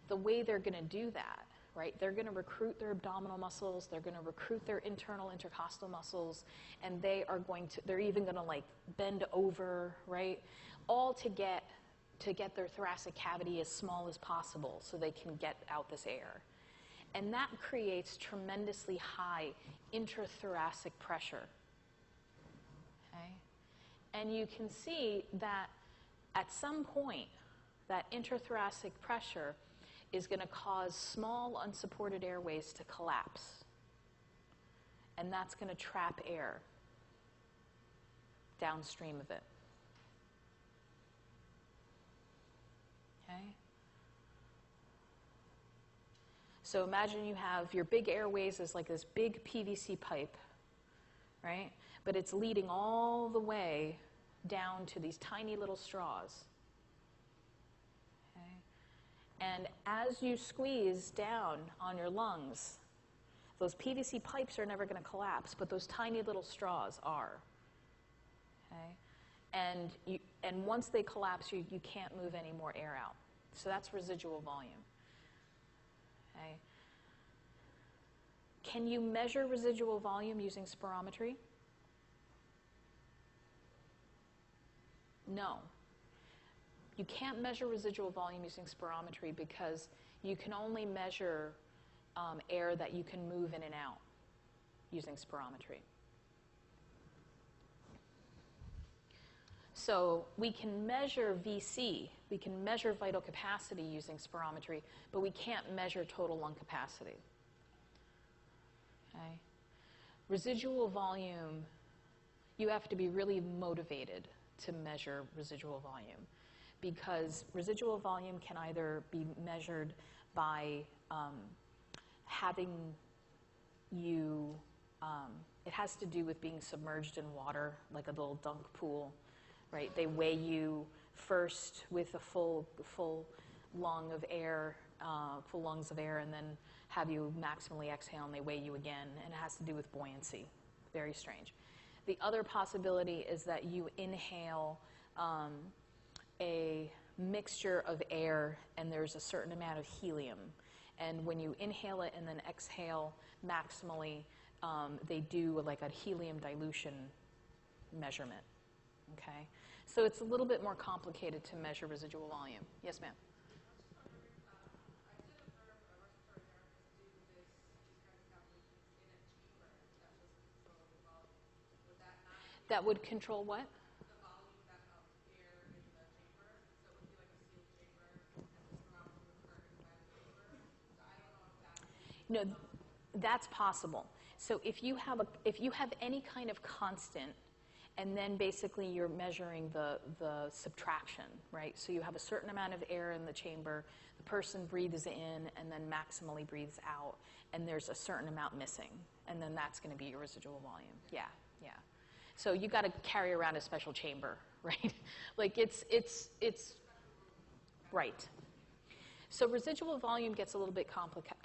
the way they're going to do that, right, they're going to recruit their abdominal muscles, they're going to recruit their internal intercostal muscles, and they're even going to like bend over, right, all to get their thoracic cavity as small as possible so they can get out this air. And that creates tremendously high intrathoracic pressure. Okay? And you can see that at some point, that intrathoracic pressure is going to cause small unsupported airways to collapse. And that's going to trap air downstream of it. Okay. So imagine you have your big airways as like this big PVC pipe, right? But it's leading all the way down to these tiny little straws. Okay. And as you squeeze down on your lungs, those PVC pipes are never going to collapse, but those tiny little straws are. Okay. And once they collapse, you can't move any more air out. So that's residual volume. Okay. Can you measure residual volume using spirometry? No. You can't measure residual volume using spirometry because you can only measure air that you can move in and out using spirometry. So we can measure VC, we can measure vital capacity using spirometry, but we can't measure total lung capacity. Okay? Residual volume, you have to be really motivated to measure residual volume because residual volume can either be measured by having you, it has to do with being submerged in water, like a little dunk pool. Right? They weigh you first with a full lung of air, full lungs of air, and then have you maximally exhale and they weigh you again, and it has to do with buoyancy. Very strange. The other possibility is that you inhale a mixture of air and there's a certain amount of helium. And when you inhale it and then exhale maximally, they do like a helium dilution measurement. Okay? So it's a little bit more complicated to measure residual volume. Yes, ma'am? That would control what? The volume of air in the chamber. So it would be like a sealed chamber, and the spirometry would start inside the chamber. So I don't know if that. No, that's possible. So if you have any kind of constant, and then basically you're measuring the subtraction, right? So you have a certain amount of air in the chamber, the person breathes in and then maximally breathes out, and there's a certain amount missing, and then that's going to be your residual volume. Yeah, yeah. So you got to carry around a special chamber, right? Like it's right. So residual volume gets a little bit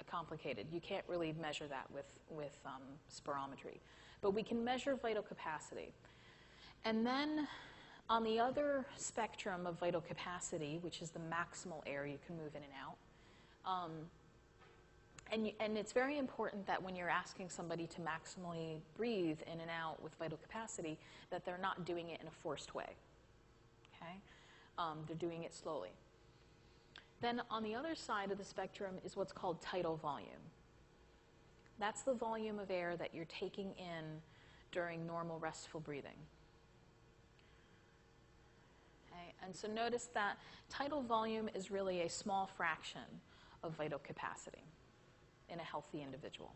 complicated. You can't really measure that with spirometry, but we can measure vital capacity. And then on the other spectrum of vital capacity, which is the maximal air you can move in and out, and it's very important that when you're asking somebody to maximally breathe in and out with vital capacity, that they're not doing it in a forced way. Okay? They're doing it slowly. Then on the other side of the spectrum is what's called tidal volume. That's the volume of air that you're taking in during normal restful breathing. Okay? And so notice that tidal volume is really a small fraction of vital capacity in a healthy individual.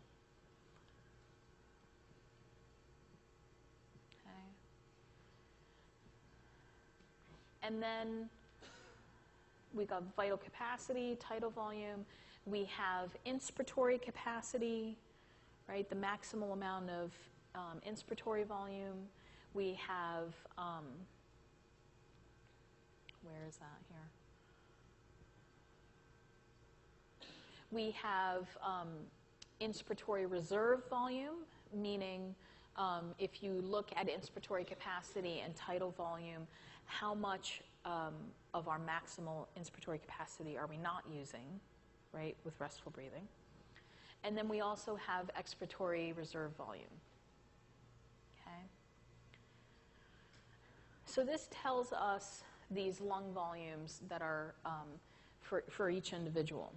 Okay. And then we got vital capacity, tidal volume. We have inspiratory capacity, right? The maximal amount of inspiratory volume. We have, where is that here? We have inspiratory reserve volume, meaning if you look at inspiratory capacity and tidal volume, how much of our maximal inspiratory capacity are we not using, right, with restful breathing? And then we also have expiratory reserve volume. Okay? So this tells us these lung volumes that are for each individual.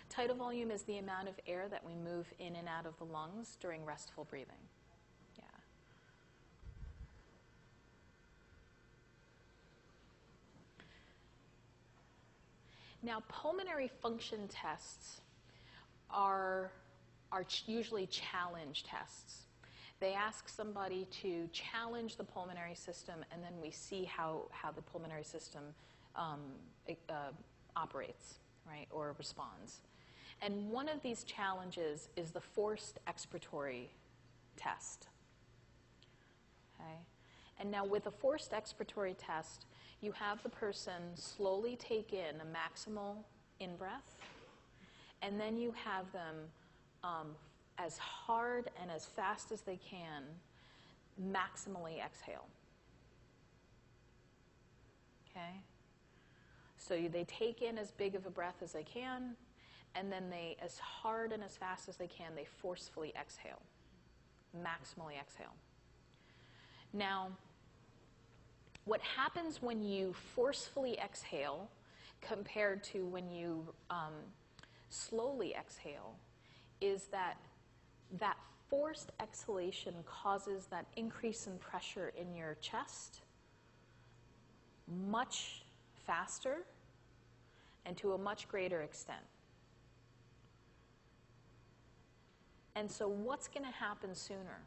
Tidal volume is the amount of air that we move in and out of the lungs during restful breathing. Yeah. Now, pulmonary function tests are usually challenge tests. They ask somebody to challenge the pulmonary system, and then we see how the pulmonary system operates, right, or responds. And one of these challenges is the forced expiratory test. Okay? And now with a forced expiratory test, you have the person slowly take in a maximal in-breath, and then you have them as hard and as fast as they can maximally exhale. Okay? So they take in as big of a breath as they can, and then they, as hard and as fast as they can, they forcefully exhale, maximally exhale. Now, what happens when you forcefully exhale compared to when you slowly exhale is that forced exhalation causes that increase in pressure in your chest much faster and to a much greater extent. And so what's going to happen sooner?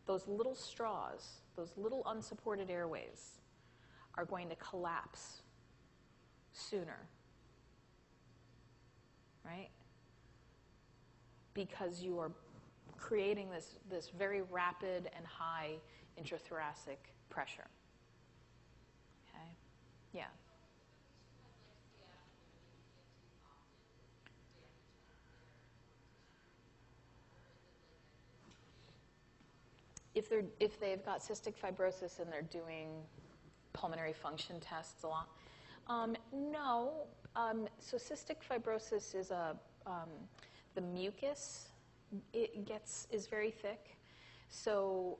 Those little straws, those little unsupported airways are going to collapse sooner, right? Because you are creating this very rapid and high intrathoracic pressure. Yeah. If they've got cystic fibrosis and they're doing pulmonary function tests a lot, no. So cystic fibrosis is the mucus is very thick. So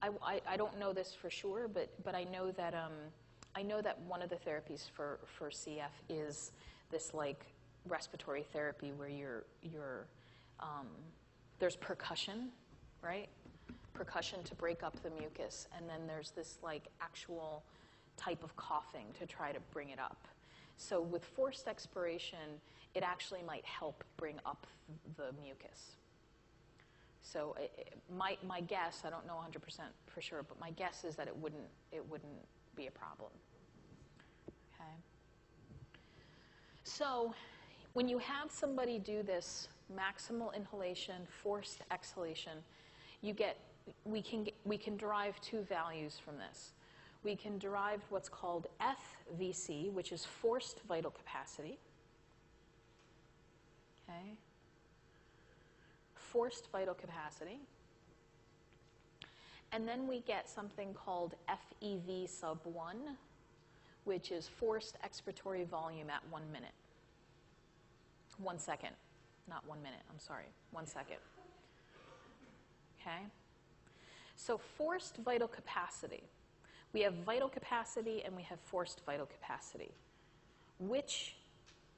I don't know this for sure, but I know that one of the therapies for CF is this like respiratory therapy where there's percussion, right? Percussion to break up the mucus, and then there's this like actual type of coughing to try to bring it up. So with forced expiration, it actually might help bring up the mucus. So my guess, I don't know 100% for sure, but my guess is that it wouldn't be a problem. Okay. So when you have somebody do this maximal inhalation, forced exhalation, we can derive two values from this. We can derive what's called FVC, which is forced vital capacity. Okay. Forced vital capacity. And then we get something called FEV sub 1, which is forced expiratory volume at 1 minute. 1 second. Not 1 minute, I'm sorry. 1 second. Okay? So forced vital capacity. We have vital capacity and we have forced vital capacity.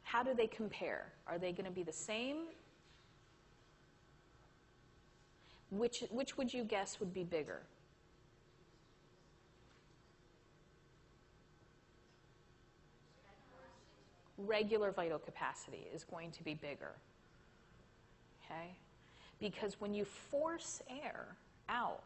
How do they compare? Are they going to be the same? Which would you guess would be bigger? Regular vital capacity is going to be bigger. Okay? Because when you force air out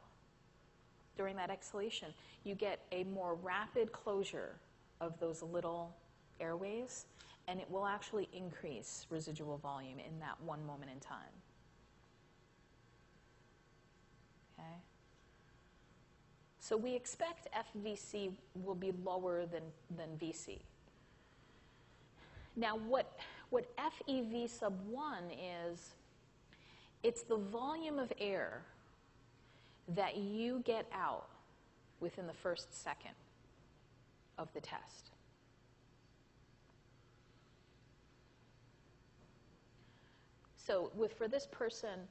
during that exhalation, you get a more rapid closure of those little airways, and it will actually increase residual volume in that one moment in time. Okay? So we expect FVC will be lower than VC. Now what FEV sub 1 is, it's the volume of air that you get out within the first second of the test. So for this person,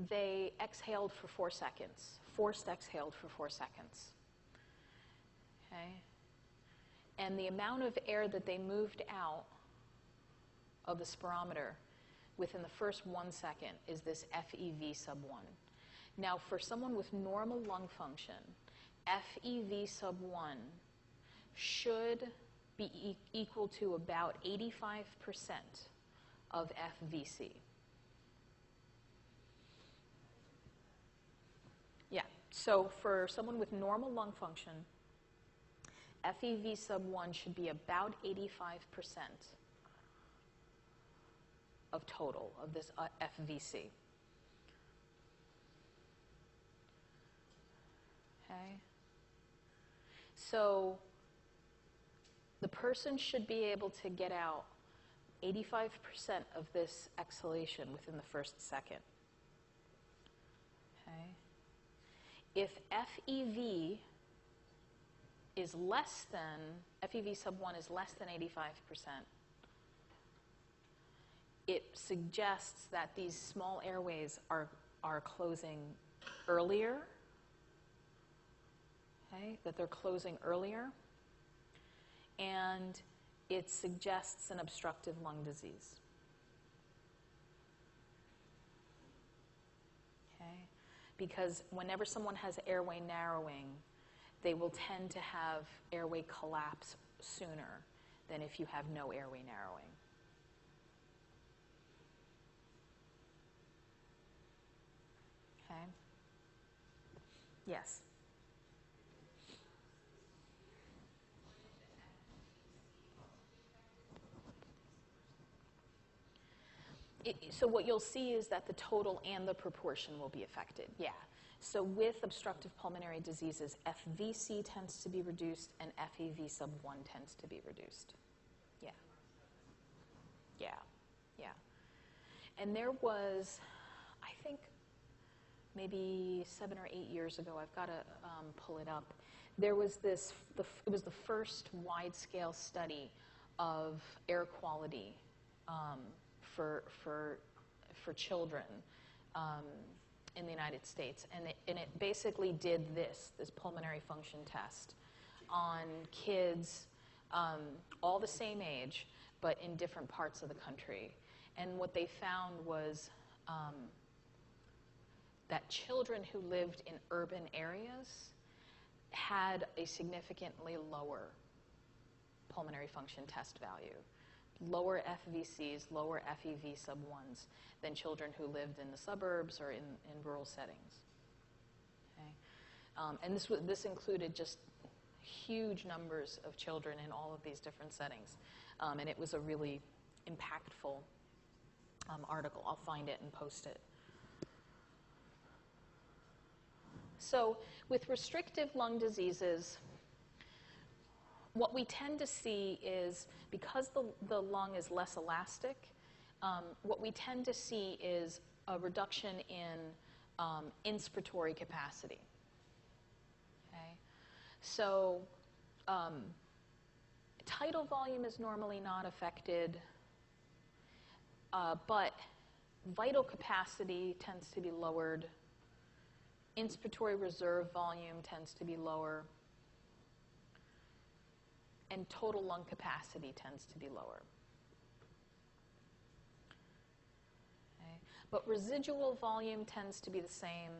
they exhaled for 4 seconds, forced exhaled for 4 seconds. Okay? And the amount of air that they moved out of the spirometer within the first 1 second is this FEV sub 1. Now, for someone with normal lung function, FEV sub 1 should be equal to about 85% of FVC. Yeah, so for someone with normal lung function, FEV sub 1 should be about 85% of total of this FVC. Okay? So the person should be able to get out 85% of this exhalation within the first second. Okay? If FEV is less than, FEV sub 1 is less than 85%, it suggests that these small airways are closing earlier, okay, that they're closing earlier, and it suggests an obstructive lung disease. Okay? Because whenever someone has airway narrowing, they will tend to have airway collapse sooner than if you have no airway narrowing. Okay? Yes? So what you'll see is that the total and the proportion will be affected, yeah. So with obstructive pulmonary diseases, FVC tends to be reduced and FEV sub 1 tends to be reduced. Yeah. Yeah. Yeah. And there was, I think, maybe 7 or 8 years ago, I've got to pull it up, there was this, it was the first wide-scale study of air quality for children in the United States. And it basically did this pulmonary function test on kids all the same age, but in different parts of the country. And what they found was that children who lived in urban areas had a significantly lower pulmonary function test value, lower FVCs, lower FEV sub 1s than children who lived in the suburbs or in rural settings. Okay? And this included just huge numbers of children in all of these different settings. And it was a really impactful article. I'll find it and post it. So with restrictive lung diseases, what we tend to see is, because the lung is less elastic, what we tend to see is a reduction in inspiratory capacity. Okay? So tidal volume is normally not affected, but vital capacity tends to be lowered. Inspiratory reserve volume tends to be lower, and total lung capacity tends to be lower. Okay. But residual volume tends to be the same,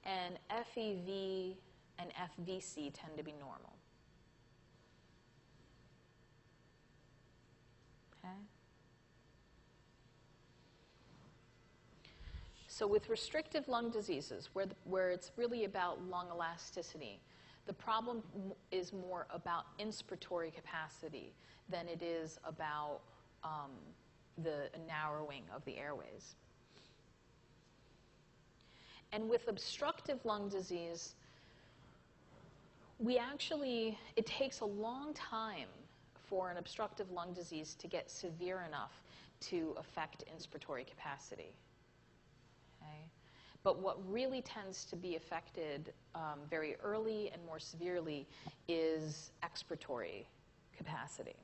and FEV and FVC tend to be normal. Okay. So with restrictive lung diseases, where it's really about lung elasticity, the problem is more about inspiratory capacity than it is about the narrowing of the airways. And with obstructive lung disease, it takes a long time for an obstructive lung disease to get severe enough to affect inspiratory capacity. Okay? But what really tends to be affected very early and more severely is expiratory capacity.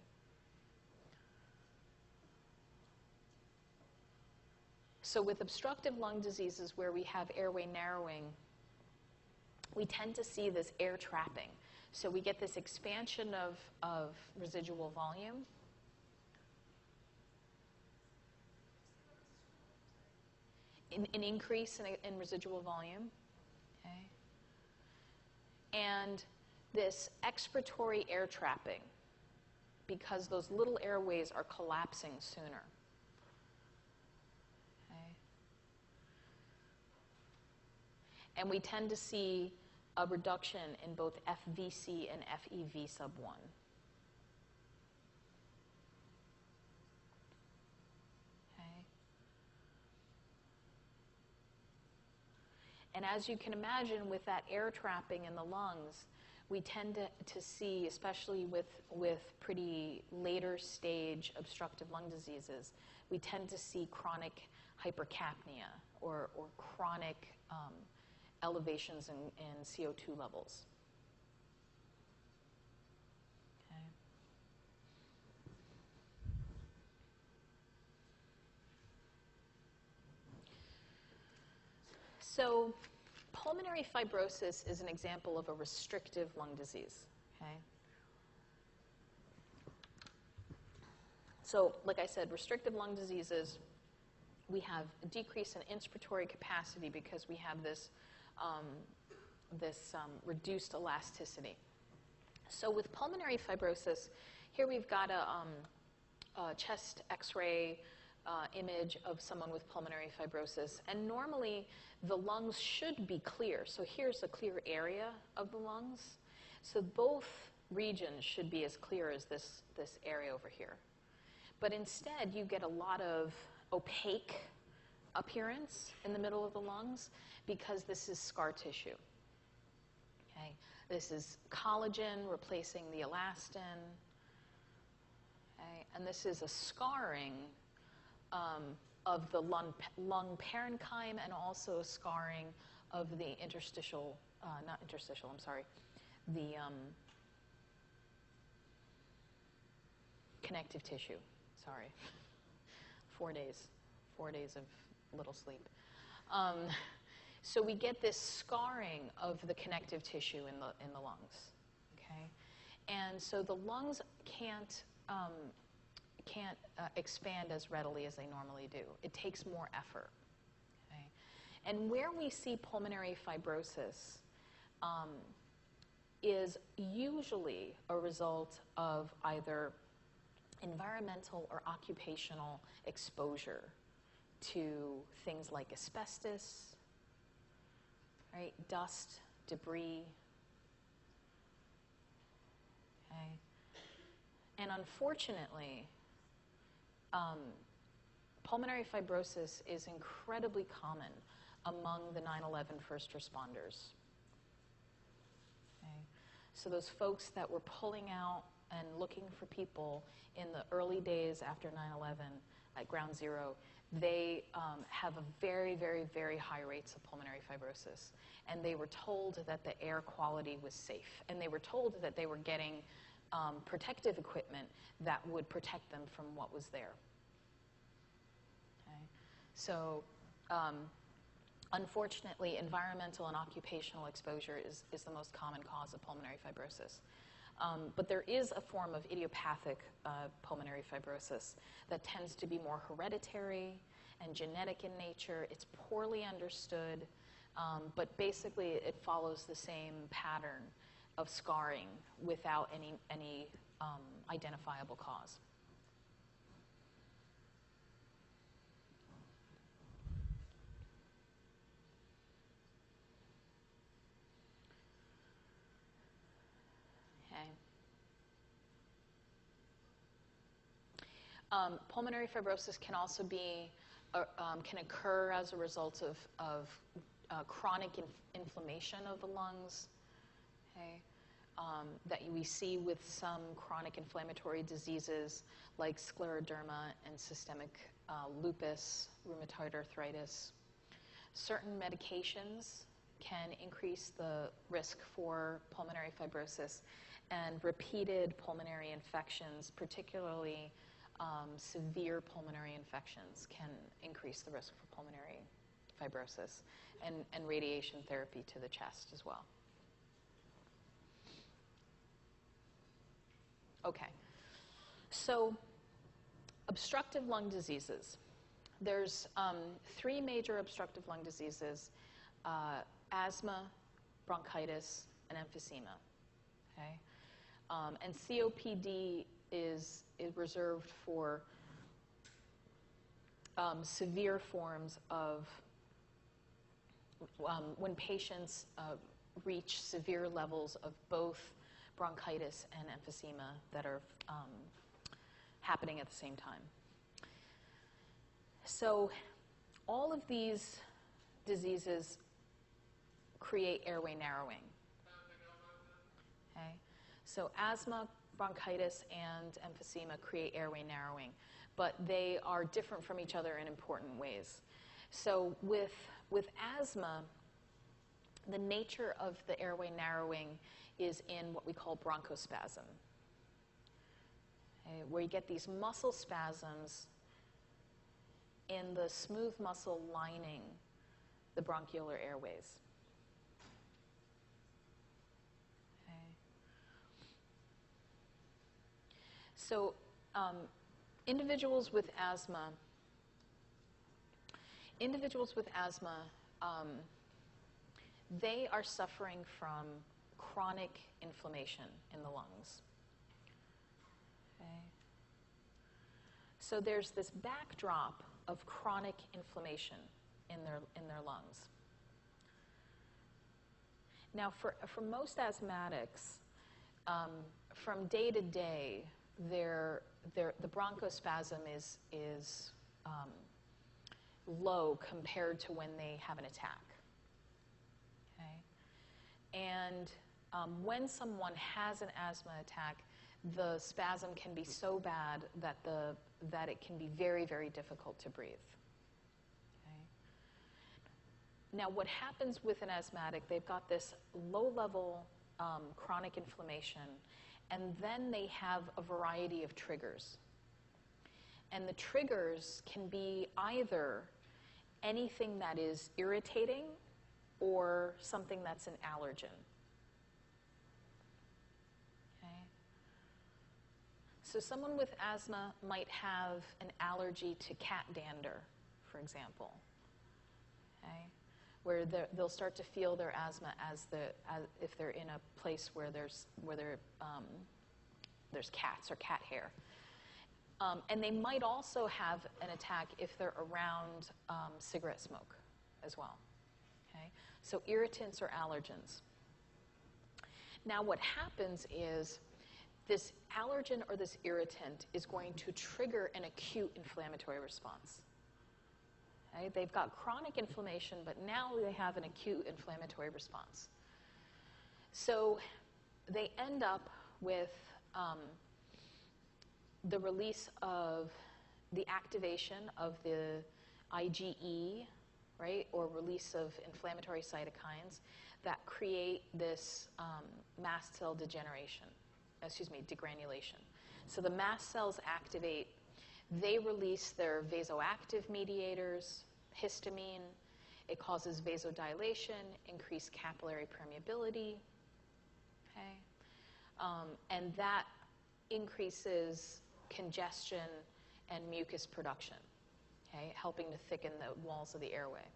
So with obstructive lung diseases where we have airway narrowing, we tend to see this air trapping. So we get this expansion of residual volume. An increase in residual volume. Okay. And this expiratory air trapping, because those little airways are collapsing sooner. Okay. And we tend to see a reduction in both FVC and FEV sub 1. Okay. And as you can imagine, with that air trapping in the lungs, we tend to see, especially with pretty later stage obstructive lung diseases, we tend to see chronic hypercapnia or chronic elevations in CO2 levels. Okay. So pulmonary fibrosis is an example of a restrictive lung disease. Okay. So like I said, restrictive lung diseases, we have a decrease in inspiratory capacity because we have this reduced elasticity. So with pulmonary fibrosis, here we've got a chest X-ray image of someone with pulmonary fibrosis. And normally, the lungs should be clear. So here's a clear area of the lungs. So both regions should be as clear as this area over here. But instead, you get a lot of opaque appearance in the middle of the lungs because this is scar tissue. Okay? This is collagen replacing the elastin. Okay? And this is a scarring of the lung parenchyma and also a scarring of the interstitial, not interstitial, I'm sorry, the connective tissue. Sorry. 4 days of little sleep. So we get this scarring of the connective tissue in the lungs. Okay, and so the lungs can't expand as readily as they normally do. It takes more effort. Okay, and where we see pulmonary fibrosis is usually a result of either environmental or occupational exposure to things like asbestos, right, dust, debris. Okay. And unfortunately, pulmonary fibrosis is incredibly common among the 9/11 first responders. Okay. So those folks that were pulling out and looking for people in the early days after 9/11 at Ground Zero, they have a very, very, very high rates of pulmonary fibrosis. And they were told that the air quality was safe. And they were told that they were getting protective equipment that would protect them from what was there. Okay. So unfortunately, environmental and occupational exposure is the most common cause of pulmonary fibrosis. But there is a form of idiopathic pulmonary fibrosis that tends to be more hereditary and genetic in nature. It's poorly understood, but basically it follows the same pattern of scarring without any identifiable cause. Pulmonary fibrosis can also be, can occur as a result of chronic inflammation of the lungs, okay, that we see with some chronic inflammatory diseases like scleroderma and systemic lupus, rheumatoid arthritis. Certain medications can increase the risk for pulmonary fibrosis, and repeated pulmonary infections, particularly severe pulmonary infections, can increase the risk for pulmonary fibrosis, and radiation therapy to the chest as well. Okay, so obstructive lung diseases. There's 3 major obstructive lung diseases: asthma, bronchitis, and emphysema. Okay, and COPD is reserved for severe forms of when patients reach severe levels of both bronchitis and emphysema that are happening at the same time. So all of these diseases create airway narrowing. Okay? So asthma, bronchitis, and emphysema create airway narrowing, but they are different from each other in important ways. So with asthma, the nature of the airway narrowing is in what we call bronchospasm, okay, where you get these muscle spasms in the smooth muscle lining the bronchiolar airways. Okay. So individuals with asthma, they are suffering from chronic inflammation in the lungs. Okay. So there's this backdrop of chronic inflammation in their lungs. Now, for most asthmatics, from day to day, the bronchospasm is low compared to when they have an attack. Okay? And when someone has an asthma attack, the spasm can be so bad that it can be very, very difficult to breathe. Okay? Now, what happens with an asthmatic, they've got this low-level chronic inflammation, and then they have a variety of triggers. And the triggers can be either anything that is irritating or something that's an allergen. Okay? So someone with asthma might have an allergy to cat dander, for example, okay? Where they'll start to feel their asthma as if they're in a place where there's cats or cat hair. And they might also have an attack if they're around cigarette smoke as well. Okay? So irritants or allergens. Now what happens is this allergen or this irritant is going to trigger an acute inflammatory response. Okay? They've got chronic inflammation, but now they have an acute inflammatory response. So they end up with the release of the activation of the IgE, right, or release of inflammatory cytokines that create this mast cell degranulation. So the mast cells activate, they release their vasoactive mediators, histamine, it causes vasodilation, increased capillary permeability, okay, and that increases congestion and mucus production, okay, helping to thicken the walls of the airway.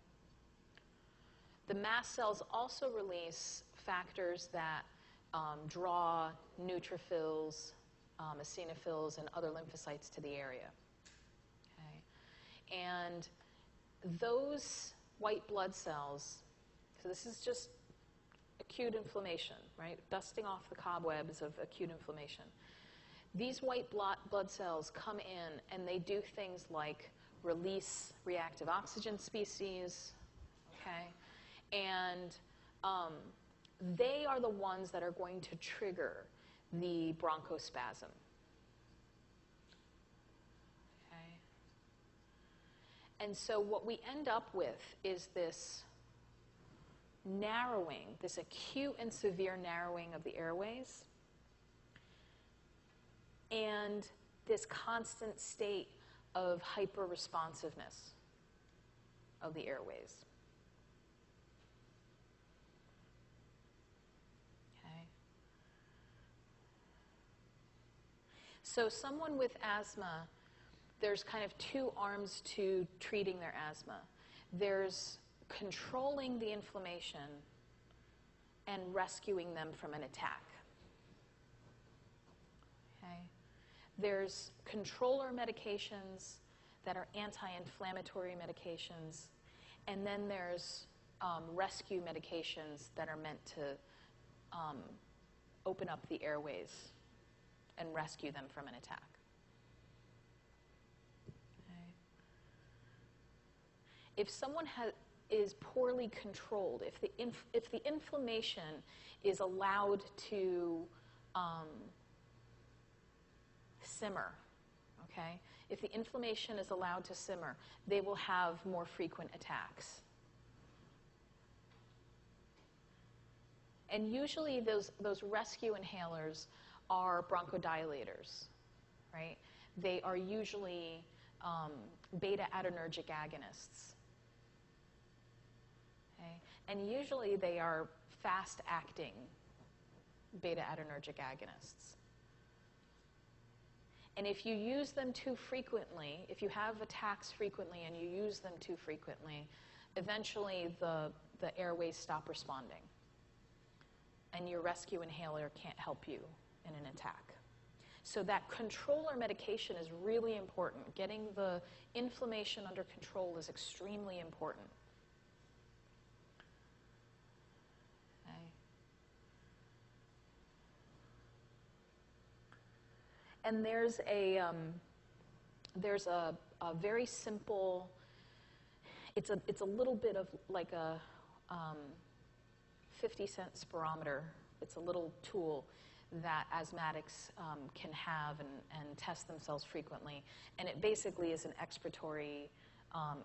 The mast cells also release factors that draw neutrophils, eosinophils, and other lymphocytes to the area. Okay? And those white blood cells, so this is just acute inflammation, right? Dusting off the cobwebs of acute inflammation. These white blood cells come in and they do things like release reactive oxygen species, okay? And they are the ones that are going to trigger the bronchospasm. Okay? And so what we end up with is this narrowing, this acute and severe narrowing of the airways, and this constant state of hyperresponsiveness of the airways. Okay. So someone with asthma, there's kind of two arms to treating their asthma. There's controlling the inflammation and rescuing them from an attack. Okay. There's controller medications that are anti-inflammatory medications, and then there's rescue medications that are meant to open up the airways and rescue them from an attack. Okay. If someone is poorly controlled, if the inflammation is allowed to simmer, okay? If the inflammation is allowed to simmer, they will have more frequent attacks. And usually those rescue inhalers are bronchodilators, right? They are usually beta-adrenergic agonists. Okay? And usually they are fast-acting beta-adrenergic agonists. And if you use them too frequently, if you have attacks frequently and you use them too frequently, eventually the airways stop responding. And your rescue inhaler can't help you in an attack. So that controller medication is really important. Getting the inflammation under control is extremely important. Okay. And there's a very simple it's a little bit of like a 50-cent spirometer. It's a little tool that asthmatics can have and test themselves frequently. And it basically is an expiratory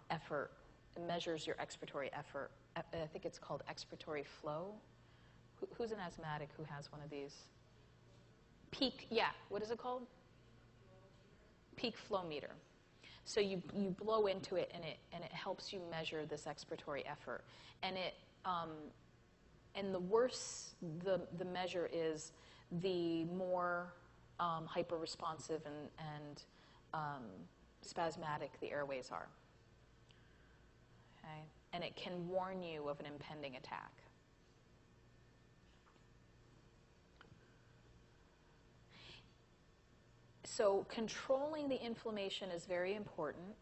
effort. It measures your expiratory effort. I think it's called expiratory flow. Who's an asthmatic who has one of these? Peak, yeah, what is it called? Peak flow meter. So you blow into it and it helps you measure this expiratory effort. And and the worse the measure is, the more hyperresponsive and spasmodic the airways are. Okay? And it can warn you of an impending attack. So controlling the inflammation is very important.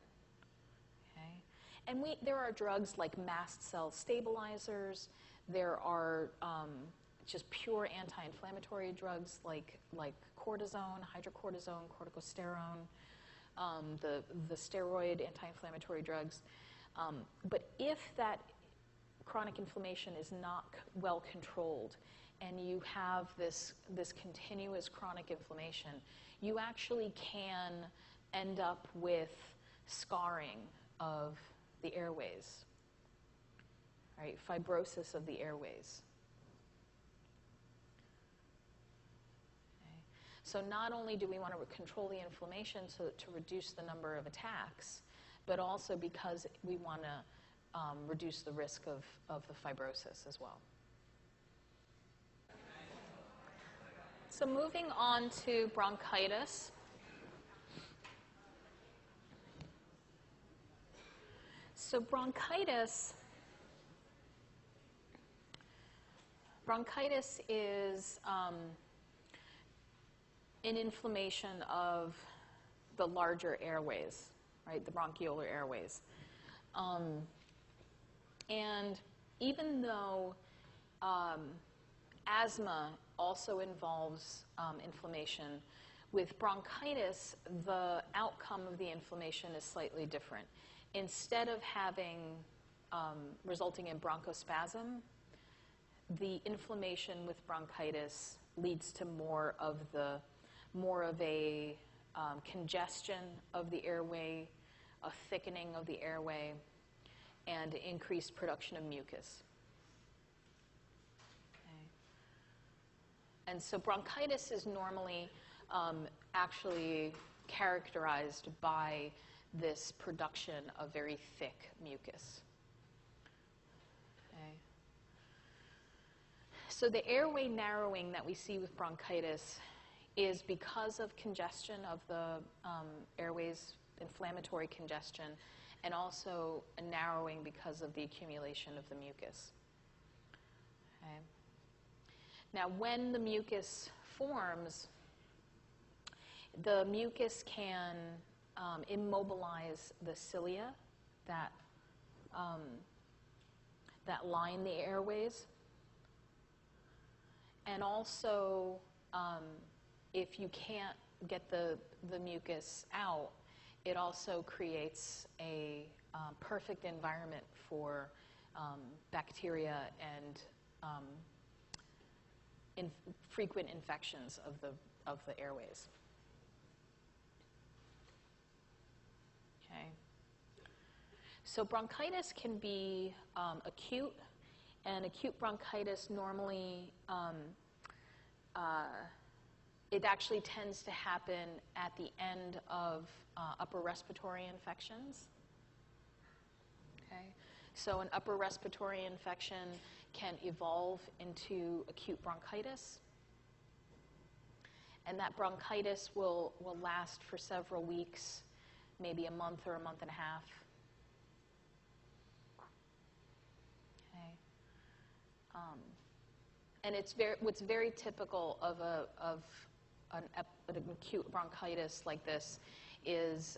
Okay? And there are drugs like mast cell stabilizers. There are just pure anti-inflammatory drugs like cortisone, hydrocortisone, corticosterone, the steroid anti-inflammatory drugs. But if that chronic inflammation is not well controlled and you have this continuous chronic inflammation, you actually can end up with scarring of the airways, right? Fibrosis of the airways. Okay. So not only do we want to control the inflammation to reduce the number of attacks, but also because we want to reduce the risk of the fibrosis as well. So moving on to bronchitis. So bronchitis is an inflammation of the larger airways, right, the bronchiolar airways. And even though asthma also involves inflammation, with bronchitis, the outcome of the inflammation is slightly different. Instead of resulting in bronchospasm, the inflammation with bronchitis leads to more of a congestion of the airway, a thickening of the airway, and increased production of mucus. Okay. And so bronchitis is normally actually characterized by this production of very thick mucus. Okay. So the airway narrowing that we see with bronchitis is because of congestion of the airways, inflammatory congestion, and also a narrowing because of the accumulation of the mucus. Okay. Now, when the mucus forms, the mucus can immobilize the cilia that line the airways. And also, if you can't get the mucus out, it also creates a perfect environment for bacteria and frequent infections of the airways. Okay. So bronchitis can be acute, and acute bronchitis normally it actually tends to happen at the end of upper respiratory infections. Okay. So an upper respiratory infection can evolve into acute bronchitis, and that bronchitis will last for several weeks, maybe a month or a month and a half. Okay. And what's very typical of an acute bronchitis like this is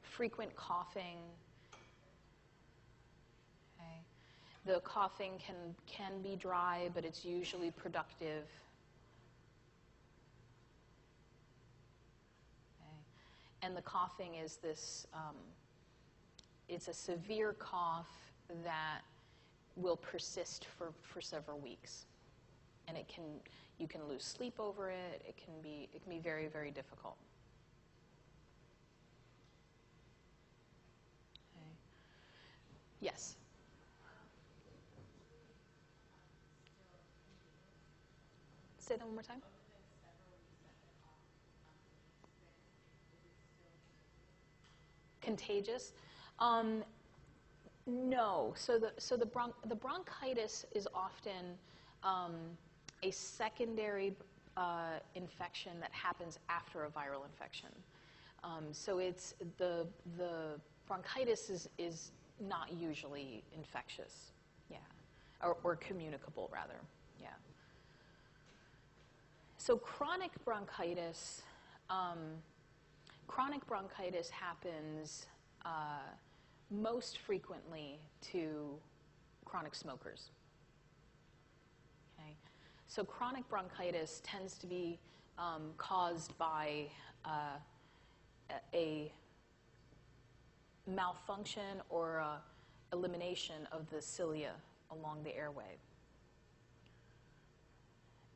frequent coughing. Okay. The coughing can be dry, but it's usually productive. Okay. And the coughing is this it's a severe cough that will persist for several weeks. And you can lose sleep over it. It can be very, very difficult. Okay. Yes? Say that one more time. Contagious? No. So the bronchitis is often a secondary infection that happens after a viral infection. So it's the bronchitis is not usually infectious, yeah, or communicable rather, yeah. So chronic bronchitis happens most frequently to chronic smokers. Okay. So chronic bronchitis tends to be caused by a malfunction or elimination of the cilia along the airway.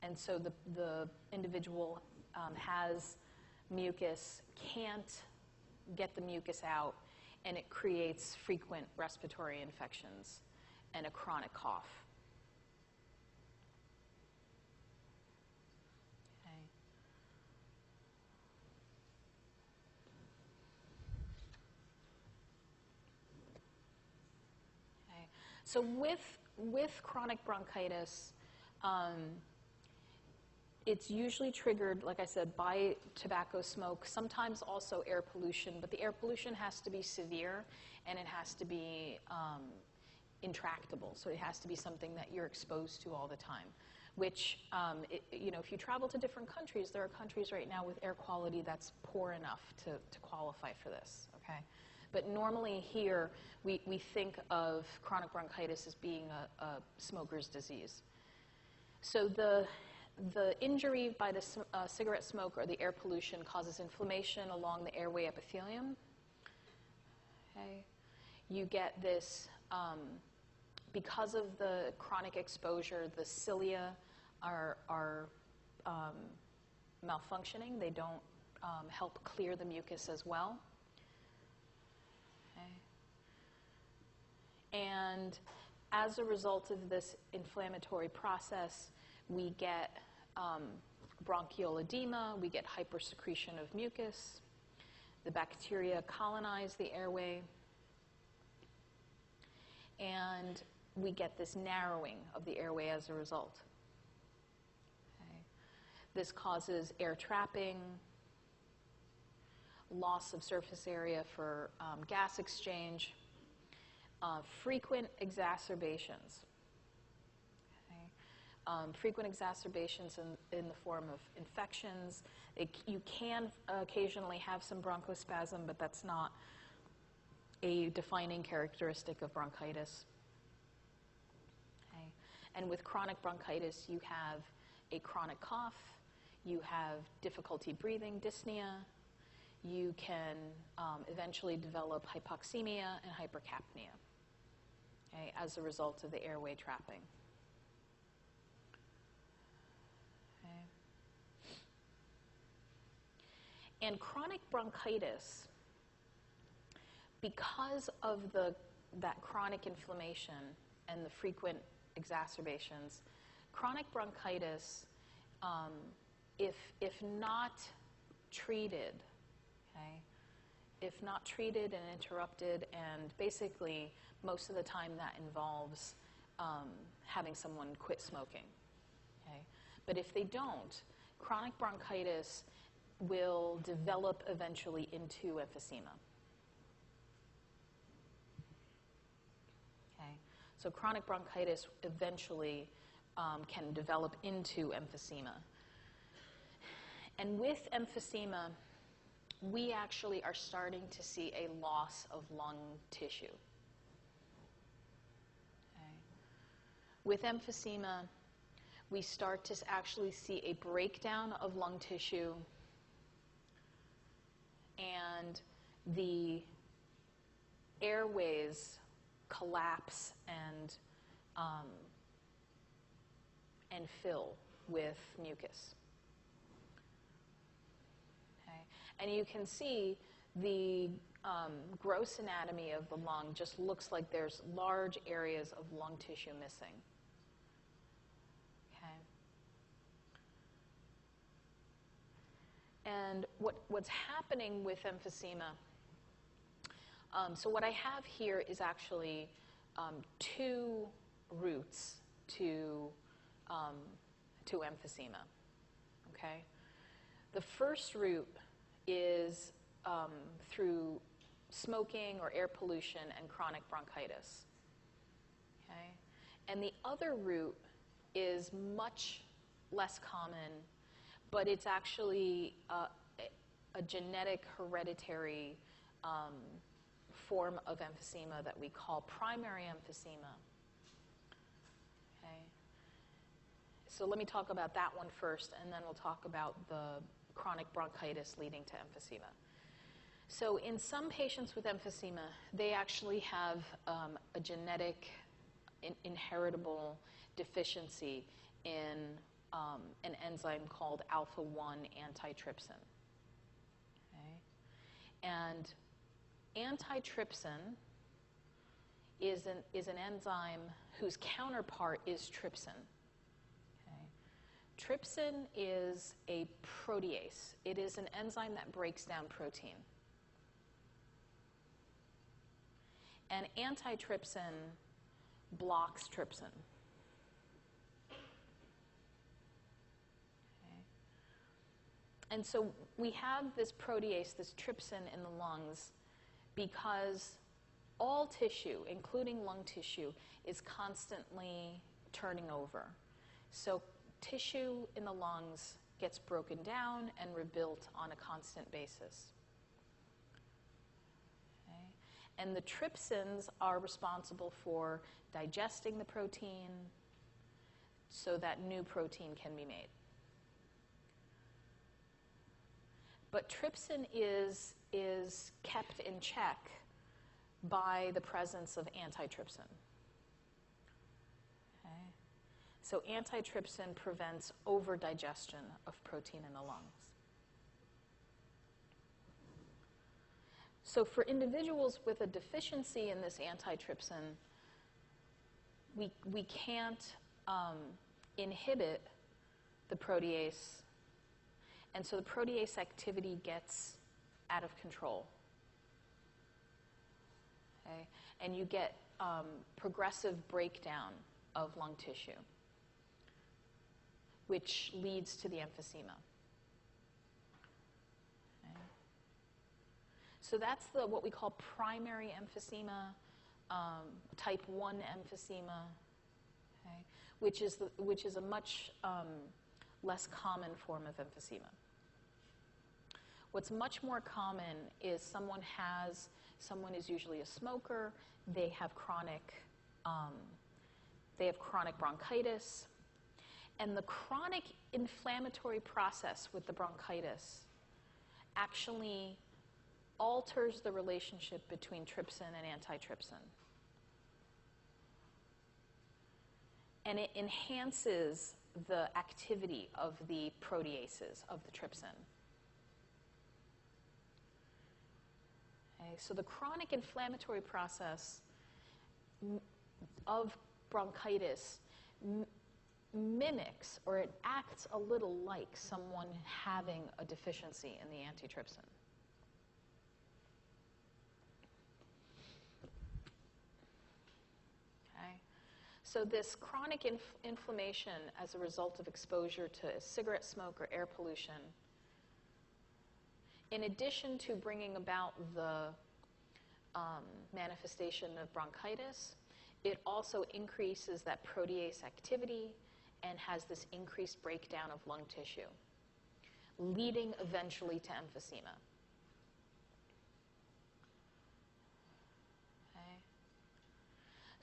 And so the individual has mucus, can't get the mucus out, and it creates frequent respiratory infections and a chronic cough. Okay. Okay. So with chronic bronchitis, it's usually triggered, like I said, by tobacco smoke, sometimes also air pollution, but the air pollution has to be severe and it has to be intractable. So it has to be something that you're exposed to all the time, which, if you travel to different countries, there are countries right now with air quality that's poor enough to qualify for this, okay? But normally here, we think of chronic bronchitis as being a smoker's disease. So the injury by the cigarette smoke or the air pollution causes inflammation along the airway epithelium. Okay. You get this, because of the chronic exposure, the cilia are malfunctioning. They don't help clear the mucus as well. Okay. And as a result of this inflammatory process, we get bronchial edema, we get hypersecretion of mucus, the bacteria colonize the airway, and we get this narrowing of the airway as a result. Okay. This causes air trapping, loss of surface area for gas exchange, frequent exacerbations. Frequent exacerbations in the form of infections. You can occasionally have some bronchospasm, but that's not a defining characteristic of bronchitis. Okay. And with chronic bronchitis, you have a chronic cough, you have difficulty breathing, dyspnea, you can eventually develop hypoxemia and hypercapnia, okay, as a result of the airway trapping. And chronic bronchitis, because of that chronic inflammation and the frequent exacerbations, chronic bronchitis, if not treated, okay, if not treated and interrupted, and basically most of the time that involves having someone quit smoking, okay? But if they don't, chronic bronchitis will develop eventually into emphysema. Okay, so chronic bronchitis eventually can develop into emphysema. And with emphysema, we actually are starting to see a loss of lung tissue. Okay. With emphysema, we start to actually see a breakdown of lung tissue, and the airways collapse and fill with mucus. Okay? And you can see the gross anatomy of the lung just looks like there's large areas of lung tissue missing. Okay? And what's happening with emphysema, so what I have here is actually two routes to emphysema. Okay? The first route is through smoking or air pollution and chronic bronchitis. Okay? And the other route is much less common, but it's actually a genetic hereditary form of emphysema that we call primary emphysema. Okay? So let me talk about that one first, and then we'll talk about the chronic bronchitis leading to emphysema. So in some patients with emphysema, they actually have a genetic inheritable deficiency in an enzyme called alpha-1 antitrypsin. Okay? And antitrypsin is an enzyme whose counterpart is trypsin. Okay? Trypsin is a protease. It is an enzyme that breaks down protein. And antitrypsin blocks trypsin. Okay. And so we have this protease, this trypsin in the lungs, because all tissue, including lung tissue, is constantly turning over. So tissue in the lungs gets broken down and rebuilt on a constant basis. And the trypsins are responsible for digesting the protein so that new protein can be made. But trypsin is kept in check by the presence of antitrypsin. Okay? So antitrypsin prevents overdigestion of protein in the lungs. So for individuals with a deficiency in this antitrypsin, we can't inhibit the protease, and so the protease activity gets out of control. Okay? And you get progressive breakdown of lung tissue, which leads to the emphysema. So that's what we call primary emphysema, type 1 emphysema, okay, which is a much less common form of emphysema. What's much more common is someone is usually a smoker, they have chronic bronchitis, and the chronic inflammatory process with the bronchitis actually alters the relationship between trypsin and antitrypsin. And it enhances the activity of the proteases of the trypsin. Okay, so the chronic inflammatory process of bronchitis mimics, or it acts a little like someone having a deficiency in the antitrypsin. So this chronic inflammation as a result of exposure to cigarette smoke or air pollution, in addition to bringing about the manifestation of bronchitis, it also increases that protease activity and has this increased breakdown of lung tissue, leading eventually to emphysema.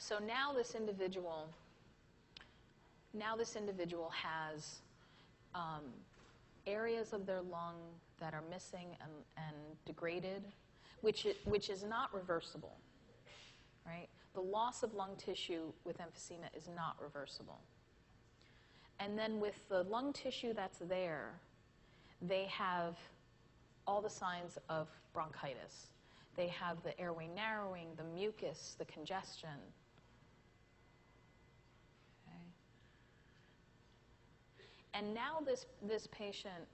So now this individual has areas of their lung that are missing and degraded, which is not reversible. right? The loss of lung tissue with emphysema is not reversible. And then with the lung tissue that's there, they have all the signs of bronchitis. They have the airway narrowing, the mucus, the congestion. Okay. And now this patient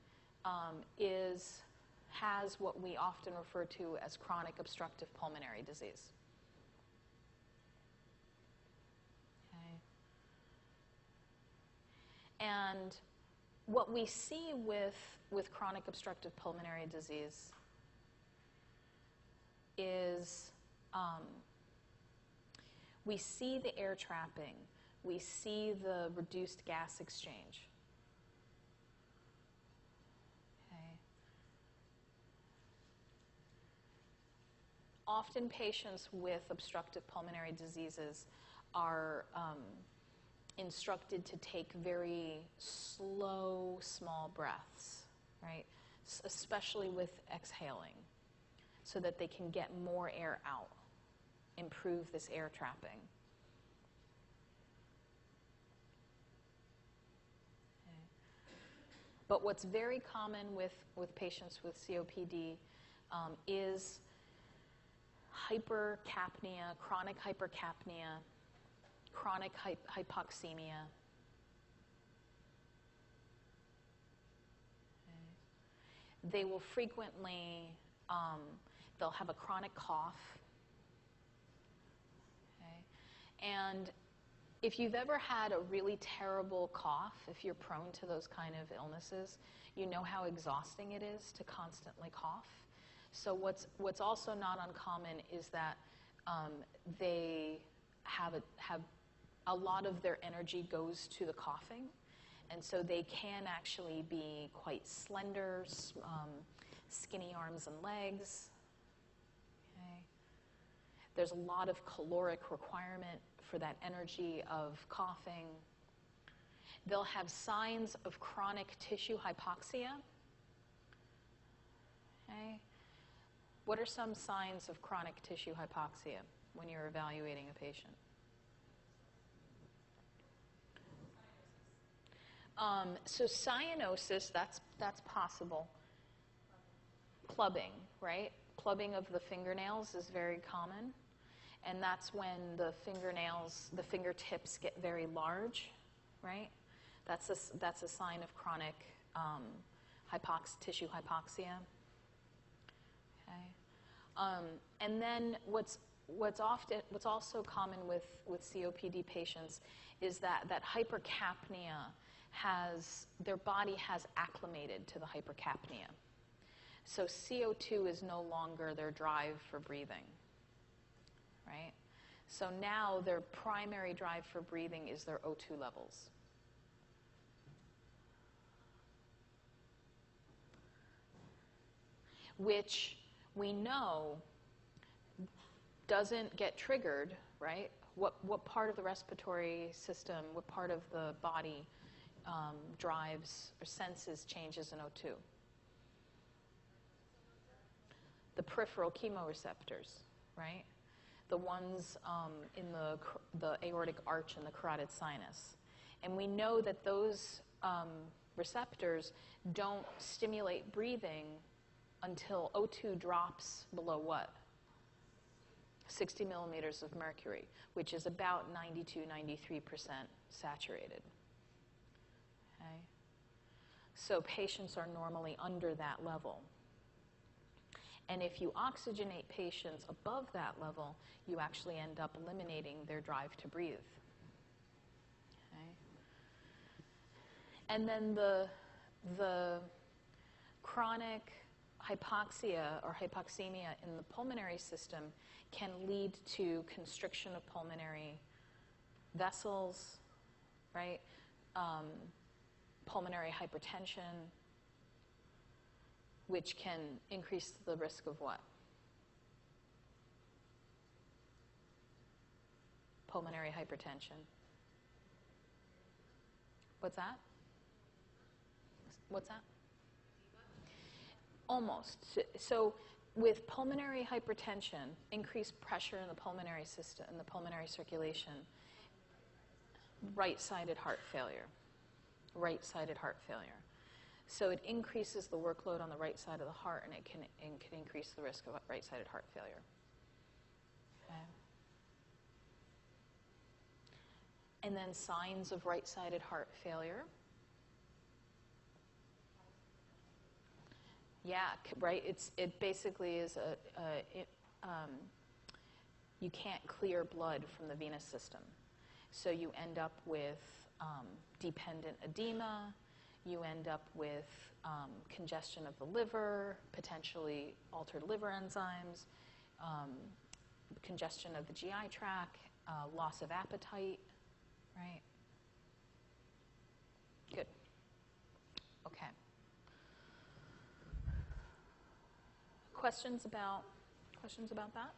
has what we often refer to as chronic obstructive pulmonary disease. And what we see with chronic obstructive pulmonary disease is we see the air trapping. We see the reduced gas exchange. Okay. Often patients with obstructive pulmonary diseases are instructed to take very slow, small breaths, right? Especially with exhaling, so that they can get more air out, improve this air trapping. Okay. But what's very common with patients with COPD is hypercapnia, chronic hypercapnia, chronic hypoxemia. Okay. They will frequently, they'll have a chronic cough. Okay. And if you've ever had a really terrible cough, if you're prone to those kind of illnesses, you know how exhausting it is to constantly cough. So what's also not uncommon is that they have a lot of their energy goes to the coughing, and so they can actually be quite slender, skinny arms and legs. Okay. There's a lot of caloric requirement for that energy of coughing. They'll have signs of chronic tissue hypoxia. Okay. What are some signs of chronic tissue hypoxia when you're evaluating a patient? So cyanosis, that's possible. Clubbing, right? Clubbing of the fingernails is very common, and that's when the fingertips get very large, right? That's a sign of chronic tissue hypoxia. Okay. And then what's also common with COPD patients is that hypercapnia their body has acclimated to the hypercapnia. So CO2 is no longer their drive for breathing, right? So now their primary drive for breathing is their O2 levels. Which we know doesn't get triggered, right? What part of the respiratory system, what part of the body drives or senses changes in O2? The peripheral chemoreceptors, right? The ones in the aortic arch and the carotid sinus. And we know that those receptors don't stimulate breathing until O2 drops below what? 60 millimeters of mercury, which is about 92-93% saturated. Okay. So patients are normally under that level. And if you oxygenate patients above that level, you actually end up eliminating their drive to breathe. Okay. And then the chronic hypoxia or hypoxemia in the pulmonary system can lead to constriction of pulmonary vessels, right? Pulmonary hypertension, which can increase the risk of what? Pulmonary hypertension. What's that? What's that? Almost. So with pulmonary hypertension, increased pressure in the pulmonary system, in the pulmonary circulation, right-sided heart failure. Right-sided heart failure. So it increases the workload on the right side of the heart, and it can increase the risk of right-sided heart failure. Okay. And then signs of right-sided heart failure. Yeah, right. It basically is you can't clear blood from the venous system, so you end up with dependent edema. You end up with congestion of the liver, potentially altered liver enzymes, congestion of the GI tract, loss of appetite. Right. Good. Okay. Questions about that?